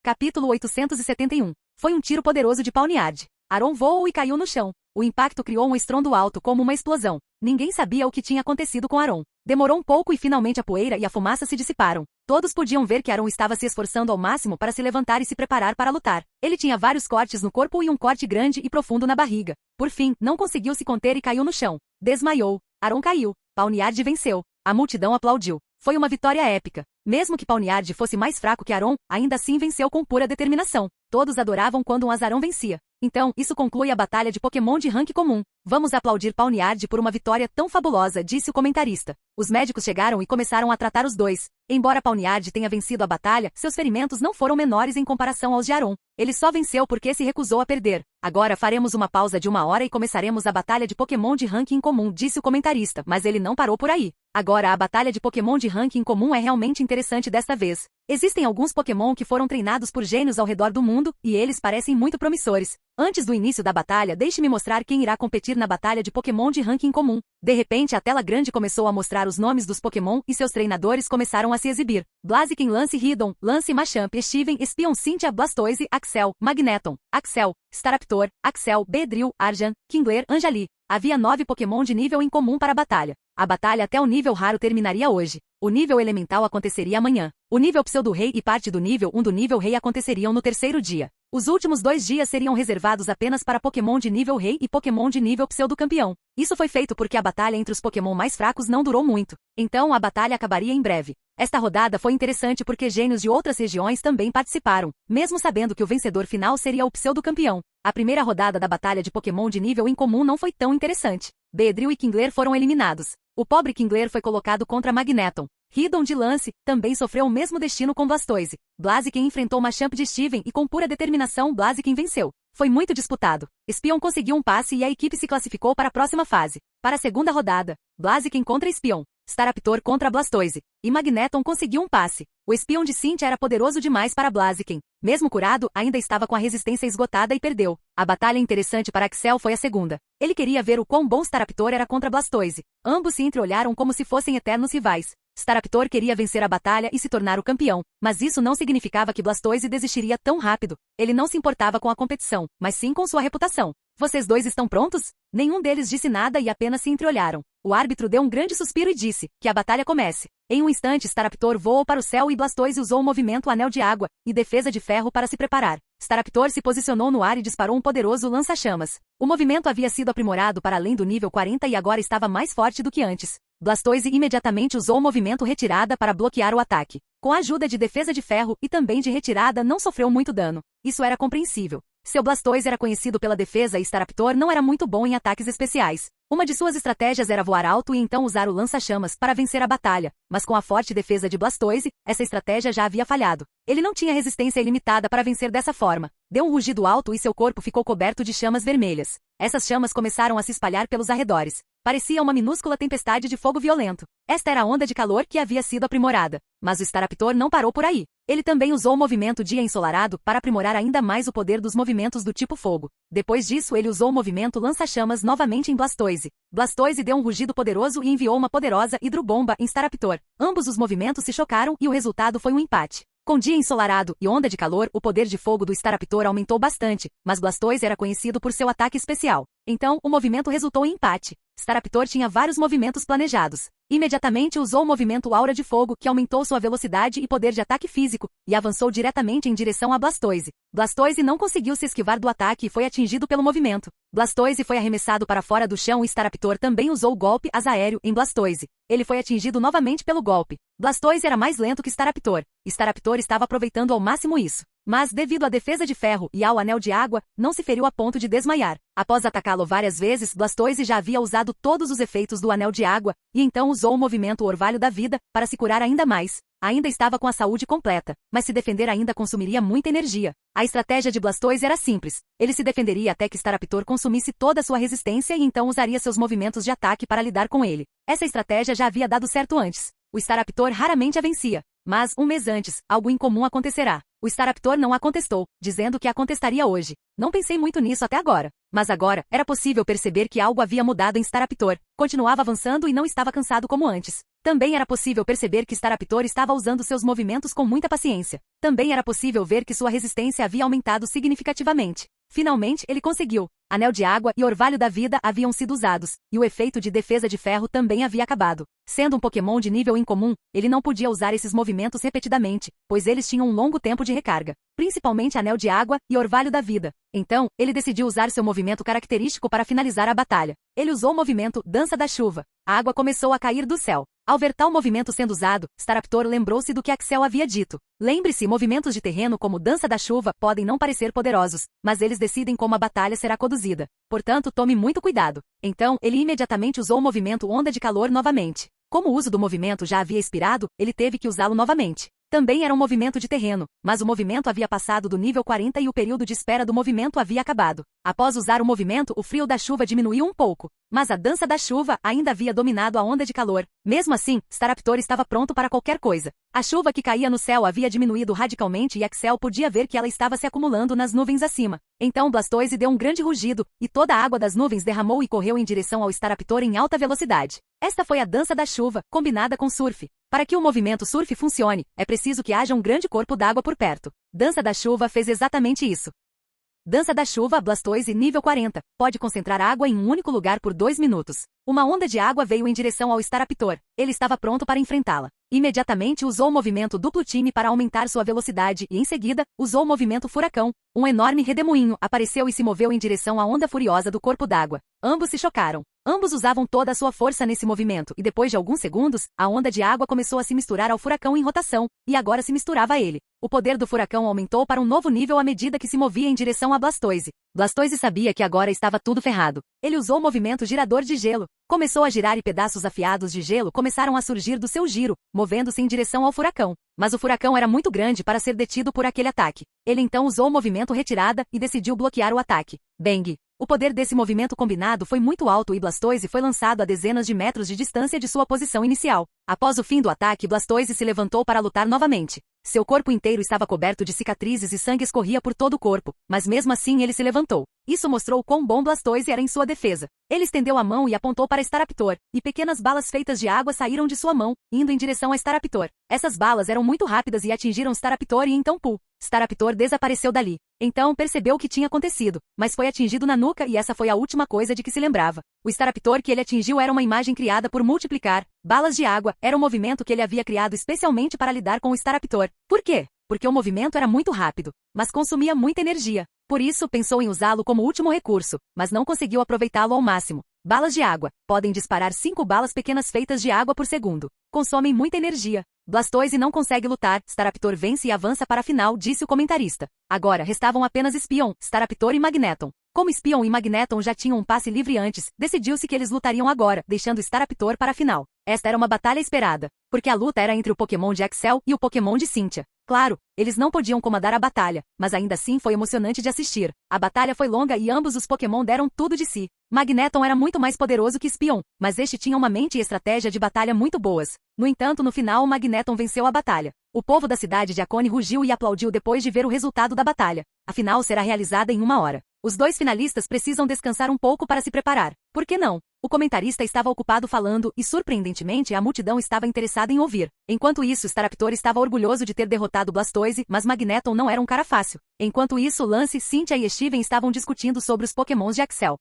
Capítulo 871. Foi um tiro poderoso de Pawniard. Aron voou e caiu no chão. O impacto criou um estrondo alto como uma explosão. Ninguém sabia o que tinha acontecido com Aron. Demorou um pouco e finalmente a poeira e a fumaça se dissiparam. Todos podiam ver que Aron estava se esforçando ao máximo para se levantar e se preparar para lutar. Ele tinha vários cortes no corpo e um corte grande e profundo na barriga. Por fim, não conseguiu se conter e caiu no chão. Desmaiou. Aron caiu. Pawniard venceu. A multidão aplaudiu. Foi uma vitória épica. Mesmo que Pawniard fosse mais fraco que Aron, ainda assim venceu com pura determinação. Todos adoravam quando um azarão vencia. Então, isso conclui a batalha de Pokémon de rank comum. Vamos aplaudir Pawniard por uma vitória tão fabulosa, disse o comentarista. Os médicos chegaram e começaram a tratar os dois. Embora Pawniard tenha vencido a batalha, seus ferimentos não foram menores em comparação aos de Aron. Ele só venceu porque se recusou a perder. Agora faremos uma pausa de 1 hora e começaremos a batalha de Pokémon de ranking comum, disse o comentarista, mas ele não parou por aí. Agora a batalha de Pokémon de ranking comum é realmente interessante desta vez. Existem alguns Pokémon que foram treinados por gênios ao redor do mundo, e eles parecem muito promissores. Antes do início da batalha, deixe-me mostrar quem irá competir na batalha de Pokémon de ranking comum. De repente a tela grande começou a mostrar os nomes dos Pokémon e seus treinadores começaram a se exibir. Blaziken, Lance Hiddon, Lance Machamp, Steven, Espion, Cynthia, Blastoise, Axel, Magneton, Axel, Staraptor, Axel, Beedrill, Arjan, Kingler, Anjali. Havia 9 Pokémon de nível em comum para a batalha. A batalha até o nível raro terminaria hoje. O nível elemental aconteceria amanhã. O nível pseudo-rei e parte do nível 1 do nível rei aconteceriam no terceiro dia. Os últimos 2 dias seriam reservados apenas para Pokémon de nível rei e Pokémon de nível pseudo-campeão. Isso foi feito porque a batalha entre os Pokémon mais fracos não durou muito. Então a batalha acabaria em breve. Esta rodada foi interessante porque gênios de outras regiões também participaram, mesmo sabendo que o vencedor final seria o pseudo-campeão. A primeira rodada da batalha de Pokémon de nível em comum não foi tão interessante. Beedrill e Kingler foram eliminados. O pobre Kingler foi colocado contra Magneton. Hiddon de Lance também sofreu o mesmo destino com Blastoise. Blaziken enfrentou Machamp de Steven e com pura determinação Blaziken venceu. Foi muito disputado. Espion conseguiu um passe e a equipe se classificou para a próxima fase. Para a segunda rodada, Blaziken contra Espion, Staraptor contra Blastoise, e Magneton conseguiu um passe. O Espion de Cynthia era poderoso demais para Blaziken. Mesmo curado, ainda estava com a resistência esgotada e perdeu. A batalha interessante para Axel foi a segunda. Ele queria ver o quão bom Staraptor era contra Blastoise. Ambos se entreolharam como se fossem eternos rivais. Staraptor queria vencer a batalha e se tornar o campeão, mas isso não significava que Blastoise desistiria tão rápido. Ele não se importava com a competição, mas sim com sua reputação. Vocês dois estão prontos? Nenhum deles disse nada e apenas se entreolharam. O árbitro deu um grande suspiro e disse que a batalha comece. Em um instante, Staraptor voou para o céu e Blastoise usou o movimento Anel de Água e Defesa de Ferro para se preparar. Staraptor se posicionou no ar e disparou um poderoso lança-chamas. O movimento havia sido aprimorado para além do nível 40 e agora estava mais forte do que antes. Blastoise imediatamente usou o movimento Retirada para bloquear o ataque. Com a ajuda de Defesa de Ferro e também de Retirada, não sofreu muito dano. Isso era compreensível. Seu Blastoise era conhecido pela defesa e Staraptor não era muito bom em ataques especiais. Uma de suas estratégias era voar alto e então usar o lança-chamas para vencer a batalha, mas com a forte defesa de Blastoise, essa estratégia já havia falhado. Ele não tinha resistência ilimitada para vencer dessa forma. Deu um rugido alto e seu corpo ficou coberto de chamas vermelhas. Essas chamas começaram a se espalhar pelos arredores. Parecia uma minúscula tempestade de fogo violento. Esta era a onda de calor que havia sido aprimorada. Mas o Staraptor não parou por aí. Ele também usou o movimento Dia Ensolarado para aprimorar ainda mais o poder dos movimentos do tipo fogo. Depois disso, ele usou o movimento Lança-Chamas novamente em Blastoise. Blastoise deu um rugido poderoso e enviou uma poderosa hidrobomba em Staraptor. Ambos os movimentos se chocaram e o resultado foi um empate. Com Dia Ensolarado e Onda de Calor, o poder de fogo do Staraptor aumentou bastante, mas Blastoise era conhecido por seu ataque especial. Então, o movimento resultou em empate. Staraptor tinha vários movimentos planejados. Imediatamente usou o movimento Aura de Fogo, que aumentou sua velocidade e poder de ataque físico, e avançou diretamente em direção a Blastoise. Blastoise não conseguiu se esquivar do ataque e foi atingido pelo movimento. Blastoise foi arremessado para fora do chão e Staraptor também usou o golpe asa aéreo em Blastoise. Ele foi atingido novamente pelo golpe. Blastoise era mais lento que Staraptor. Staraptor estava aproveitando ao máximo isso. Mas, devido à defesa de ferro e ao anel de água, não se feriu a ponto de desmaiar. Após atacá-lo várias vezes, Blastoise já havia usado todos os efeitos do anel de água, e então usou o movimento Orvalho da Vida para se curar ainda mais. Ainda estava com a saúde completa, mas se defender ainda consumiria muita energia. A estratégia de Blastoise era simples. Ele se defenderia até que Staraptor consumisse toda a sua resistência e então usaria seus movimentos de ataque para lidar com ele. Essa estratégia já havia dado certo antes. O Staraptor raramente a vencia. Mas, um mês antes, algo incomum acontecerá. O Staraptor não a contestou, dizendo que a contestaria hoje. Não pensei muito nisso até agora. Mas agora, era possível perceber que algo havia mudado em Staraptor. Continuava avançando e não estava cansado como antes. Também era possível perceber que Staraptor estava usando seus movimentos com muita paciência. Também era possível ver que sua resistência havia aumentado significativamente. Finalmente, ele conseguiu. Anel de água e orvalho da vida haviam sido usados, e o efeito de defesa de ferro também havia acabado. Sendo um Pokémon de nível incomum, ele não podia usar esses movimentos repetidamente, pois eles tinham um longo tempo de recarga, principalmente Anel de água e orvalho da vida. Então, ele decidiu usar seu movimento característico para finalizar a batalha. Ele usou o movimento Dança da Chuva. A água começou a cair do céu. Ao ver tal movimento sendo usado, Staraptor lembrou-se do que Axel havia dito. Lembre-se, movimentos de terreno como Dança da Chuva podem não parecer poderosos, mas eles decidem como a batalha será conduzida. Portanto, tome muito cuidado. Então, ele imediatamente usou o movimento Onda de Calor novamente. Como o uso do movimento já havia expirado, ele teve que usá-lo novamente. Também era um movimento de terreno, mas o movimento havia passado do nível 40 e o período de espera do movimento havia acabado. Após usar o movimento, o frio da chuva diminuiu um pouco, mas a dança da chuva ainda havia dominado a onda de calor. Mesmo assim, Staraptor estava pronto para qualquer coisa. A chuva que caía no céu havia diminuído radicalmente e Axel podia ver que ela estava se acumulando nas nuvens acima. Então Blastoise deu um grande rugido, e toda a água das nuvens derramou e correu em direção ao Staraptor em alta velocidade. Esta foi a dança da chuva, combinada com surf. Para que o movimento surf funcione, é preciso que haja um grande corpo d'água por perto. Dança da chuva fez exatamente isso. Dança da chuva Blastoise nível 40. Pode concentrar água em um único lugar por 2 minutos. Uma onda de água veio em direção ao Staraptor. Ele estava pronto para enfrentá-la. Imediatamente usou o movimento duplo time para aumentar sua velocidade e, em seguida, usou o movimento furacão. Um enorme redemoinho apareceu e se moveu em direção à onda furiosa do corpo d'água. Ambos se chocaram. Ambos usavam toda a sua força nesse movimento e depois de alguns segundos, a onda de água começou a se misturar ao furacão em rotação, e agora se misturava a ele. O poder do furacão aumentou para um novo nível à medida que se movia em direção a Blastoise. Blastoise sabia que agora estava tudo ferrado. Ele usou o movimento girador de gelo. Começou a girar e pedaços afiados de gelo começaram a surgir do seu giro, movendo-se em direção ao furacão. Mas o furacão era muito grande para ser detido por aquele ataque. Ele então usou o movimento retirada e decidiu bloquear o ataque. Bang! O poder desse movimento combinado foi muito alto e Blastoise foi lançado a dezenas de metros de distância de sua posição inicial. Após o fim do ataque, Blastoise se levantou para lutar novamente. Seu corpo inteiro estava coberto de cicatrizes e sangue escorria por todo o corpo, mas mesmo assim ele se levantou. Isso mostrou quão bom Blastoise era em sua defesa. Ele estendeu a mão e apontou para Staraptor, e pequenas balas feitas de água saíram de sua mão, indo em direção a Staraptor. Essas balas eram muito rápidas e atingiram Staraptor e então Pooh. Staraptor desapareceu dali. Então percebeu o que tinha acontecido, mas foi atingido na nuca e essa foi a última coisa de que se lembrava. O Staraptor que ele atingiu era uma imagem criada por multiplicar. Balas de água era um movimento que ele havia criado especialmente para lidar com o Staraptor. Por quê? Porque o movimento era muito rápido, mas consumia muita energia. Por isso, pensou em usá-lo como último recurso, mas não conseguiu aproveitá-lo ao máximo. Balas de água. Podem disparar 5 balas pequenas feitas de água por segundo. Consomem muita energia. Blastoise não consegue lutar. Staraptor vence e avança para a final, disse o comentarista. Agora restavam apenas Espion, Staraptor e Magneton. Como Espion e Magneton já tinham um passe livre antes, decidiu-se que eles lutariam agora, deixando Staraptor para a final. Esta era uma batalha esperada, porque a luta era entre o Pokémon de Axel e o Pokémon de Cynthia. Claro, eles não podiam comandar a batalha, mas ainda assim foi emocionante de assistir. A batalha foi longa e ambos os Pokémon deram tudo de si. Magneton era muito mais poderoso que Espion, mas este tinha uma mente e estratégia de batalha muito boas. No entanto, no final, Magneton venceu a batalha. O povo da cidade de Akone rugiu e aplaudiu depois de ver o resultado da batalha. A final será realizada em 1 hora. Os 2 finalistas precisam descansar um pouco para se preparar. Por que não? O comentarista estava ocupado falando e, surpreendentemente, a multidão estava interessada em ouvir. Enquanto isso, Staraptor estava orgulhoso de ter derrotado Blastoise, mas Magneton não era um cara fácil. Enquanto isso, Lance, Cynthia e Steven estavam discutindo sobre os Pokémons de Axel.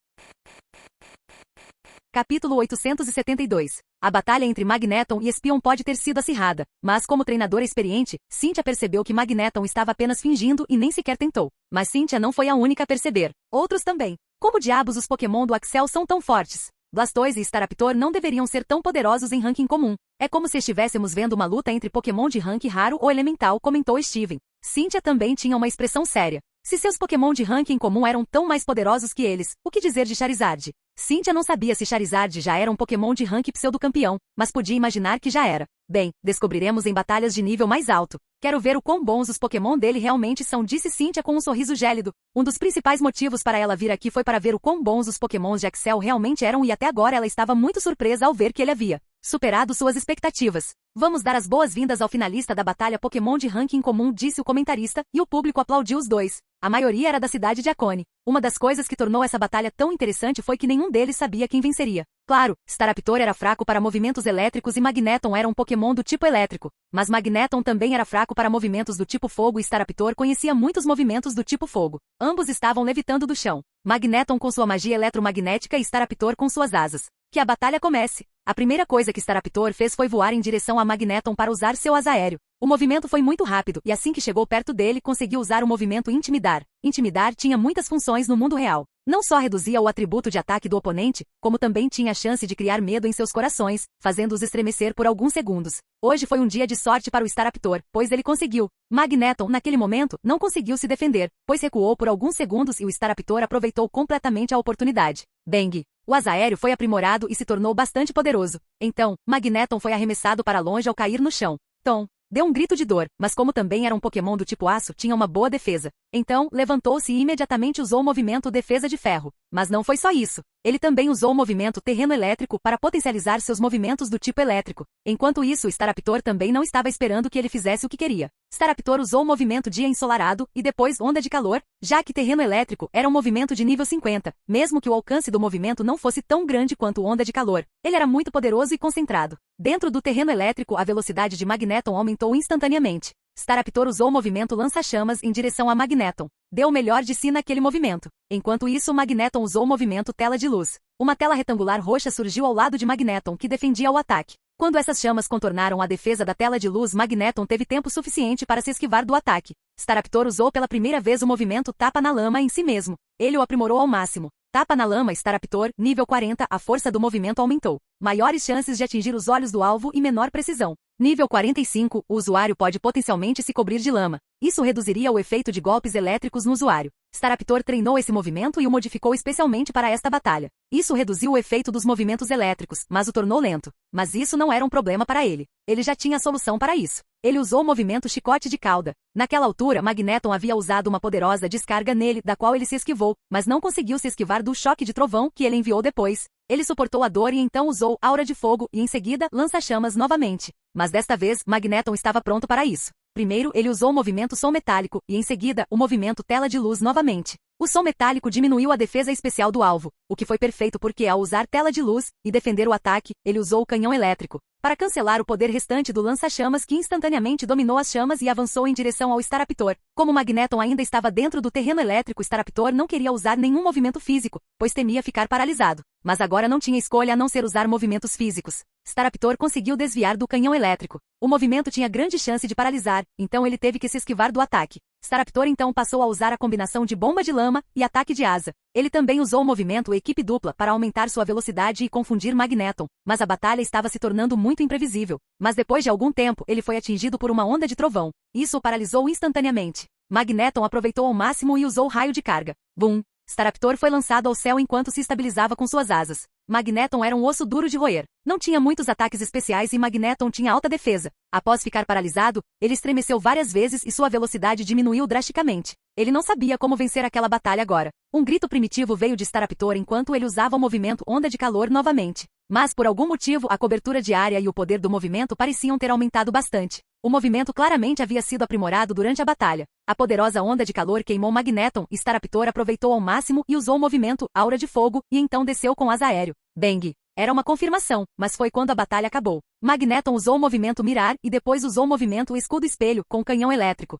Capítulo 872. A batalha entre Magneton e Espion pode ter sido acirrada, mas como treinadora experiente, Cynthia percebeu que Magneton estava apenas fingindo e nem sequer tentou. Mas Cynthia não foi a única a perceber. Outros também. Como diabos os Pokémon do Axel são tão fortes? Blastoise e Staraptor não deveriam ser tão poderosos em ranking comum. É como se estivéssemos vendo uma luta entre Pokémon de ranking raro ou elemental, comentou Steven. Cynthia também tinha uma expressão séria. Se seus Pokémon de ranking comum eram tão mais poderosos que eles, o que dizer de Charizard? Cynthia não sabia se Charizard já era um Pokémon de ranking pseudo-campeão, mas podia imaginar que já era. Bem, descobriremos em batalhas de nível mais alto. Quero ver o quão bons os Pokémon dele realmente são, disse Cynthia com um sorriso gélido. Um dos principais motivos para ela vir aqui foi para ver o quão bons os Pokémons de Axel realmente eram e até agora ela estava muito surpresa ao ver que ele havia superado suas expectativas. Vamos dar as boas-vindas ao finalista da batalha Pokémon de ranking comum, disse o comentarista, e o público aplaudiu os dois. A maioria era da cidade de Akone. Uma das coisas que tornou essa batalha tão interessante foi que nenhum deles sabia quem venceria. Claro, Staraptor era fraco para movimentos elétricos e Magneton era um Pokémon do tipo elétrico. Mas Magneton também era fraco para movimentos do tipo fogo e Staraptor conhecia muitos movimentos do tipo fogo. Ambos estavam levitando do chão. Magneton com sua magia eletromagnética e Staraptor com suas asas. Que a batalha comece. A primeira coisa que Staraptor fez foi voar em direção a Magneton para usar seu asa aéreo. O movimento foi muito rápido e assim que chegou perto dele conseguiu usar o movimento Intimidar. Intimidar tinha muitas funções no mundo real. Não só reduzia o atributo de ataque do oponente, como também tinha a chance de criar medo em seus corações, fazendo-os estremecer por alguns segundos. Hoje foi um dia de sorte para o Staraptor, pois ele conseguiu. Magneton, naquele momento, não conseguiu se defender, pois recuou por alguns segundos e o Staraptor aproveitou completamente a oportunidade. Bang! O asa aéreo foi aprimorado e se tornou bastante poderoso. Então, Magneton foi arremessado para longe ao cair no chão. Tom deu um grito de dor, mas como também era um Pokémon do tipo aço, tinha uma boa defesa. Então, levantou-se e imediatamente usou o movimento Defesa de Ferro. Mas não foi só isso. Ele também usou o movimento Terreno Elétrico para potencializar seus movimentos do tipo elétrico. Enquanto isso, Staraptor também não estava esperando que ele fizesse o que queria. Staraptor usou o movimento Dia Ensolarado e depois Onda de Calor, já que Terreno Elétrico era um movimento de nível 50, mesmo que o alcance do movimento não fosse tão grande quanto Onda de Calor. Ele era muito poderoso e concentrado. Dentro do Terreno Elétrico, a velocidade de Magneton aumentou instantaneamente. Staraptor usou o movimento Lança-Chamas em direção a Magneton. Deu o melhor de si naquele movimento. Enquanto isso, Magneton usou o movimento Tela de Luz. Uma tela retangular roxa surgiu ao lado de Magneton, que defendia o ataque. Quando essas chamas contornaram a defesa da tela de luz, Magneton teve tempo suficiente para se esquivar do ataque. Staraptor usou pela primeira vez o movimento Tapa na Lama em si mesmo. Ele o aprimorou ao máximo. Tapa na Lama Staraptor, nível 40, a força do movimento aumentou. Maiores chances de atingir os olhos do alvo e menor precisão. Nível 45, o usuário pode potencialmente se cobrir de lama. Isso reduziria o efeito de golpes elétricos no usuário. Staraptor treinou esse movimento e o modificou especialmente para esta batalha. Isso reduziu o efeito dos movimentos elétricos, mas o tornou lento. Mas isso não era um problema para ele. Ele já tinha a solução para isso. Ele usou o movimento Chicote de Cauda. Naquela altura, Magneton havia usado uma poderosa descarga nele, da qual ele se esquivou, mas não conseguiu se esquivar do choque de trovão que ele enviou depois. Ele suportou a dor e então usou Aura de Fogo e em seguida Lança-Chamas novamente. Mas desta vez, Magneton estava pronto para isso. Primeiro, ele usou o movimento Som Metálico e em seguida, o movimento Tela de Luz novamente. O som metálico diminuiu a defesa especial do alvo, o que foi perfeito porque ao usar tela de luz e defender o ataque, ele usou o canhão elétrico para cancelar o poder restante do lança-chamas que instantaneamente dominou as chamas e avançou em direção ao Staraptor. Como Magneton ainda estava dentro do terreno elétrico, Staraptor não queria usar nenhum movimento físico, pois temia ficar paralisado. Mas agora não tinha escolha a não ser usar movimentos físicos. Staraptor conseguiu desviar do canhão elétrico. O movimento tinha grande chance de paralisar, então ele teve que se esquivar do ataque. Staraptor então passou a usar a combinação de bomba de lama e ataque de asa. Ele também usou o movimento Equipe Dupla para aumentar sua velocidade e confundir Magneton, mas a batalha estava se tornando muito imprevisível. Mas depois de algum tempo, ele foi atingido por uma onda de trovão. Isso o paralisou instantaneamente. Magneton aproveitou ao máximo e usou raio de carga. Boom! Staraptor foi lançado ao céu enquanto se estabilizava com suas asas. Magneton era um osso duro de roer. Não tinha muitos ataques especiais e Magneton tinha alta defesa. Após ficar paralisado, ele estremeceu várias vezes e sua velocidade diminuiu drasticamente. Ele não sabia como vencer aquela batalha agora. Um grito primitivo veio de Staraptor enquanto ele usava o movimento Onda de Calor novamente. Mas por algum motivo a cobertura de área e o poder do movimento pareciam ter aumentado bastante. O movimento claramente havia sido aprimorado durante a batalha. A poderosa onda de calor queimou Magneton e Staraptor aproveitou ao máximo e usou o movimento Aura de Fogo e então desceu com asa aéreo. Bang! Era uma confirmação, mas foi quando a batalha acabou. Magneton usou o movimento Mirar e depois usou o movimento Escudo Espelho com canhão elétrico.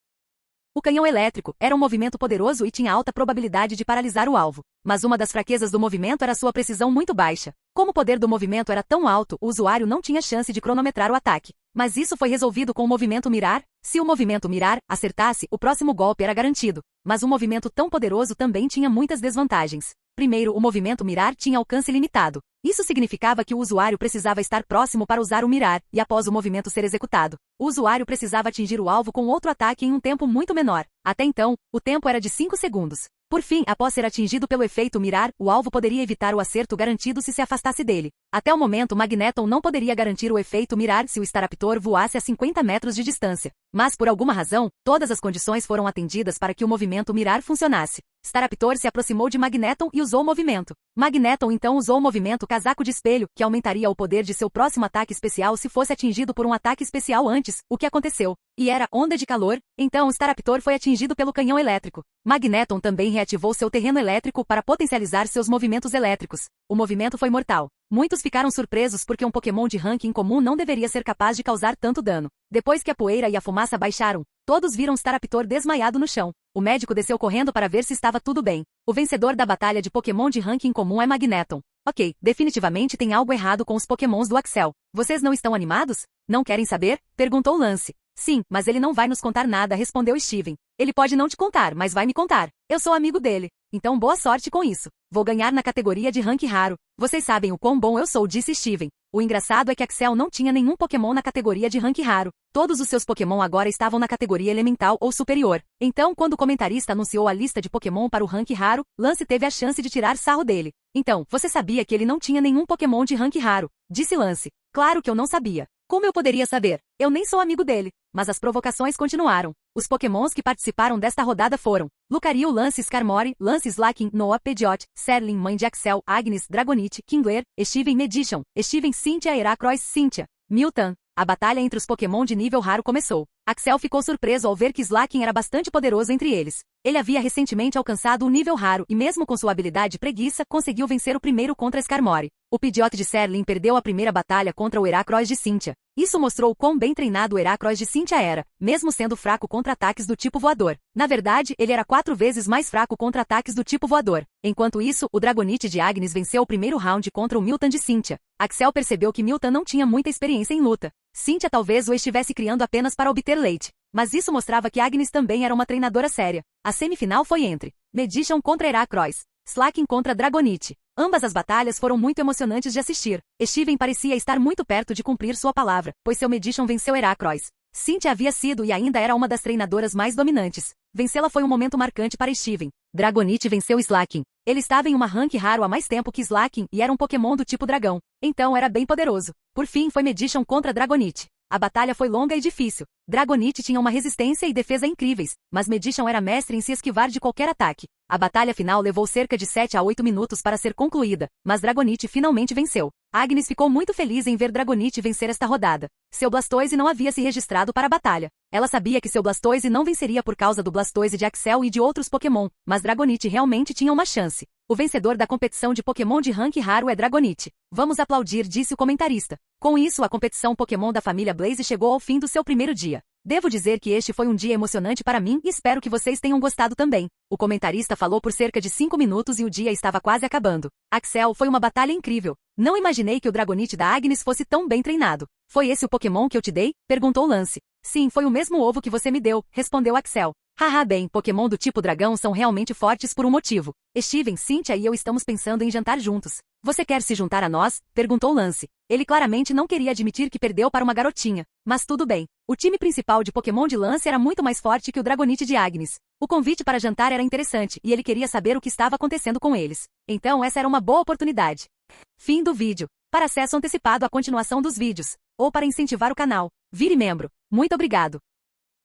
O canhão elétrico era um movimento poderoso e tinha alta probabilidade de paralisar o alvo. Mas uma das fraquezas do movimento era sua precisão muito baixa. Como o poder do movimento era tão alto, o usuário não tinha chance de cronometrar o ataque. Mas isso foi resolvido com o movimento mirar. Se o movimento mirar acertasse, o próximo golpe era garantido. Mas um movimento tão poderoso também tinha muitas desvantagens. Primeiro, o movimento mirar tinha alcance limitado. Isso significava que o usuário precisava estar próximo para usar o mirar, e após o movimento ser executado, o usuário precisava atingir o alvo com outro ataque em um tempo muito menor. Até então, o tempo era de 5 segundos. Por fim, após ser atingido pelo efeito mirar, o alvo poderia evitar o acerto garantido se afastasse dele. Até o momento, Magneton não poderia garantir o efeito mirar se o Staraptor voasse a 50 metros de distância. Mas, por alguma razão, todas as condições foram atendidas para que o movimento mirar funcionasse. Staraptor se aproximou de Magneton e usou o movimento. Magneton então usou o movimento casaco de espelho, que aumentaria o poder de seu próximo ataque especial se fosse atingido por um ataque especial antes, o que aconteceu. E era onda de calor, então o Staraptor foi atingido pelo canhão elétrico. Magneton também reativou seu terreno elétrico para potencializar seus movimentos elétricos. O movimento foi mortal. Muitos ficaram surpresos porque um Pokémon de ranking comum não deveria ser capaz de causar tanto dano. Depois que a poeira e a fumaça baixaram, todos viram Staraptor desmaiado no chão. O médico desceu correndo para ver se estava tudo bem. O vencedor da batalha de Pokémon de ranking comum é Magneton. Ok, definitivamente tem algo errado com os Pokémons do Axel. Vocês não estão animados? Não querem saber? Perguntou Lance. Sim, mas ele não vai nos contar nada, respondeu Steven. Ele pode não te contar, mas vai me contar. Eu sou amigo dele. Então boa sorte com isso. Vou ganhar na categoria de rank raro. Vocês sabem o quão bom eu sou, disse Steven. O engraçado é que Axel não tinha nenhum Pokémon na categoria de rank raro. Todos os seus Pokémon agora estavam na categoria elemental ou superior. Então, quando o comentarista anunciou a lista de Pokémon para o rank raro, Lance teve a chance de tirar sarro dele. Então, você sabia que ele não tinha nenhum Pokémon de rank raro? Disse Lance. Claro que eu não sabia. Como eu poderia saber? Eu nem sou amigo dele. Mas as provocações continuaram. Os Pokémons que participaram desta rodada foram Lucario, Lance, Skarmory, Lance, Slaking, Noah, Pidgeot, Serling, Mãe de Axel, Agnes, Dragonite, Kingler, Steven, Medichon, Steven, Cynthia, Heracross, Cynthia, Miltank. A batalha entre os Pokémon de nível raro começou. Axel ficou surpreso ao ver que Slaking era bastante poderoso entre eles. Ele havia recentemente alcançado o nível raro e mesmo com sua habilidade preguiça, conseguiu vencer o primeiro contra Skarmory. O Pidgeot de Serling perdeu a primeira batalha contra o Heracross de Cynthia. Isso mostrou o quão bem treinado o Heracross de Cynthia era, mesmo sendo fraco contra ataques do tipo voador. Na verdade, ele era 4 vezes mais fraco contra ataques do tipo voador. Enquanto isso, o Dragonite de Agnes venceu o primeiro round contra o Miltank de Cynthia. Axel percebeu que Miltank não tinha muita experiência em luta. Cynthia talvez o estivesse criando apenas para obter leite. Mas isso mostrava que Agnes também era uma treinadora séria. A semifinal foi entre Medichon contra Heracross, Slaking contra Dragonite. Ambas as batalhas foram muito emocionantes de assistir. Steven parecia estar muito perto de cumprir sua palavra, pois seu Medichon venceu Heracross. Cynthia havia sido e ainda era uma das treinadoras mais dominantes. Vencê-la foi um momento marcante para Steven. Dragonite venceu Slaking. Ele estava em uma rank raro há mais tempo que Slaking e era um Pokémon do tipo dragão. Então era bem poderoso. Por fim foi Medichon contra Dragonite. A batalha foi longa e difícil. Dragonite tinha uma resistência e defesa incríveis, mas Medichon era mestre em se esquivar de qualquer ataque. A batalha final levou cerca de 7 a 8 minutos para ser concluída, mas Dragonite finalmente venceu. Agnes ficou muito feliz em ver Dragonite vencer esta rodada. Seu Blastoise não havia se registrado para a batalha. Ela sabia que seu Blastoise não venceria por causa do Blastoise de Axel e de outros Pokémon, mas Dragonite realmente tinha uma chance. O vencedor da competição de Pokémon de rank raro é Dragonite. Vamos aplaudir, disse o comentarista. Com isso, a competição Pokémon da família Blaze chegou ao fim do seu primeiro dia. Devo dizer que este foi um dia emocionante para mim e espero que vocês tenham gostado também. O comentarista falou por cerca de 5 minutos e o dia estava quase acabando. Axel, foi uma batalha incrível. Não imaginei que o Dragonite da Agnes fosse tão bem treinado. Foi esse o Pokémon que eu te dei? Perguntou Lance. Sim, foi o mesmo ovo que você me deu, respondeu Axel. Haha, bem, Pokémon do tipo dragão são realmente fortes por um motivo. Steven, Cynthia e eu estamos pensando em jantar juntos. Você quer se juntar a nós? Perguntou Lance. Ele claramente não queria admitir que perdeu para uma garotinha. Mas tudo bem. O time principal de Pokémon de Lance era muito mais forte que o Dragonite de Agnes. O convite para jantar era interessante e ele queria saber o que estava acontecendo com eles. Então essa era uma boa oportunidade. Fim do vídeo. Para acesso antecipado à continuação dos vídeos, ou para incentivar o canal, vire membro. Muito obrigado.